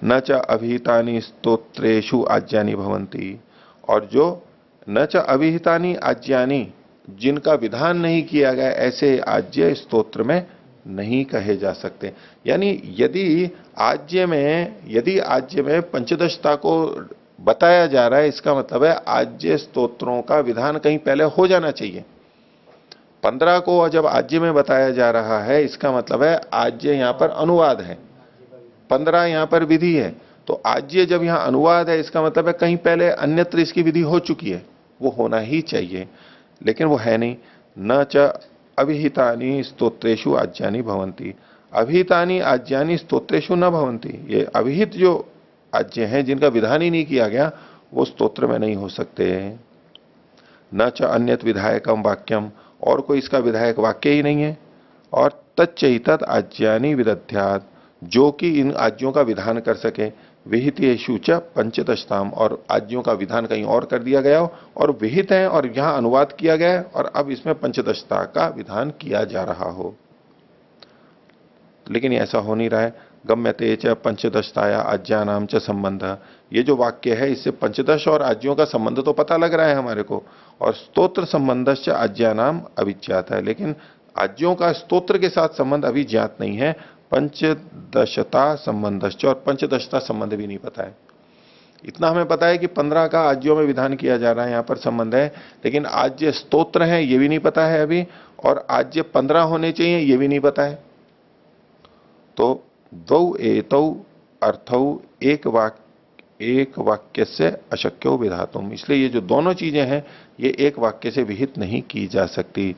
A: न च अभिहितानि स्तोत्रेषु आज्यानि भवन्ति, और जो न च अभिहितानि आज्यानि, जिनका विधान नहीं किया गया, ऐसे आज्य स्तोत्र में नहीं कहे जा सकते। यानी यदि आज्य में पंचदशता को बताया जा रहा है, इसका मतलब है आज्य स्तोत्रों का विधान कहीं पहले हो जाना चाहिए। 15 को जब आज्य में बताया जा रहा है, इसका मतलब है आज्य यहां पर अनुवाद है, 15 यहां पर विधि है। तो आज्य जब यहां अनुवाद है, इसका मतलब है कहीं पहले अन्यत्र इसकी विधि हो चुकी है, वो होना ही चाहिए, लेकिन वो है नहीं। न च अभिहितानि स्तोत्रेषु आज्यानि भवन्ति, अभिहितानि आज्यानि स्तोत्रेषु न भवन्ति, ये अभिहित जो आज्य हैं जिनका विधान ही नहीं किया गया, वो स्तोत्र में नहीं हो सकते। न च अन्यत विधायकम वाक्यम, और कोई इसका विधायक वाक्य ही नहीं है। और तच्चैतत आज्यानि विदध्यात्, जो कि इन आज्यों का विधान कर सके। विहितेषु च पंचदशताम, और आज्यों का विधान कहीं और कर दिया गया हो और विहित है और यहां अनुवाद किया गया है और अब इसमें पंचदशता का विधान किया जा रहा हो, लेकिन ऐसा हो नहीं रहा है। गम्यते च पंचदशताया आज्यानाम च संबंध, ये जो वाक्य है इससे पंचदश और आज्यों का संबंध तो पता लग रहा है हमारे को, और स्तोत्र संबंधश्च आज्यानाम अविज्ञात है, लेकिन आज्यों का स्तोत्र के साथ संबंध अभी ज्ञात नहीं है। पंचदशता संबंधश्च, और पंचदशता संबंध भी नहीं पता है। इतना हमें पता है कि 15 का आज्यों में विधान किया जा रहा है, यहां पर संबंध है, लेकिन आज्य स्तोत्र है ये भी नहीं पता है अभी, और आज्य 15 होने चाहिए ये भी नहीं पता है। तो द्वौ एतौ अर्थौ एक वाक्य से अशक्यो विधातुम, इसलिए ये जो दोनों चीजें हैं ये एक वाक्य से विहित नहीं की जा सकती।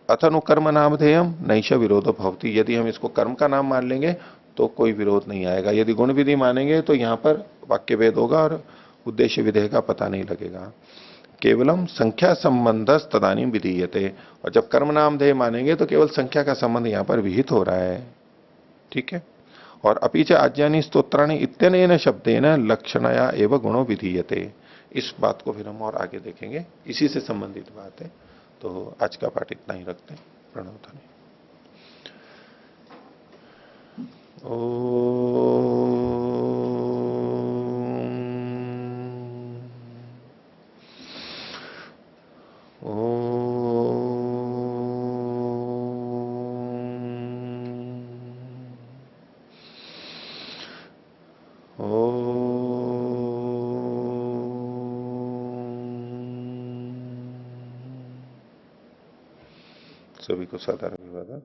A: अथनु कर्म नामधेयम नैष विरोधो भवति, यदि हम इसको कर्म का नाम मान लेंगे तो कोई विरोध नहीं आएगा, यदि गुण विधि मानेंगे तो यहां पर वाक्य भेद होगा और उद्देश्य विधेय का पता नहीं लगेगा। केवलम संख्या संबंध तदानी विधीयते, और जब कर्म नामधेय मानेंगे तो केवल संख्या का संबंध यहां पर विहित हो रहा है, ठीक है। और अपीच आज्यानि स्तोत्राणि इत्यनेन शब्देन लक्षणया एवं गुणो विधीयते, इस बात को फिर हम और आगे देखेंगे, इसी से संबंधित बात है। तो आज का पाठ इतना ही रखते हैं। प्रणव ध्वनि। सभी को सादर अभिवादन।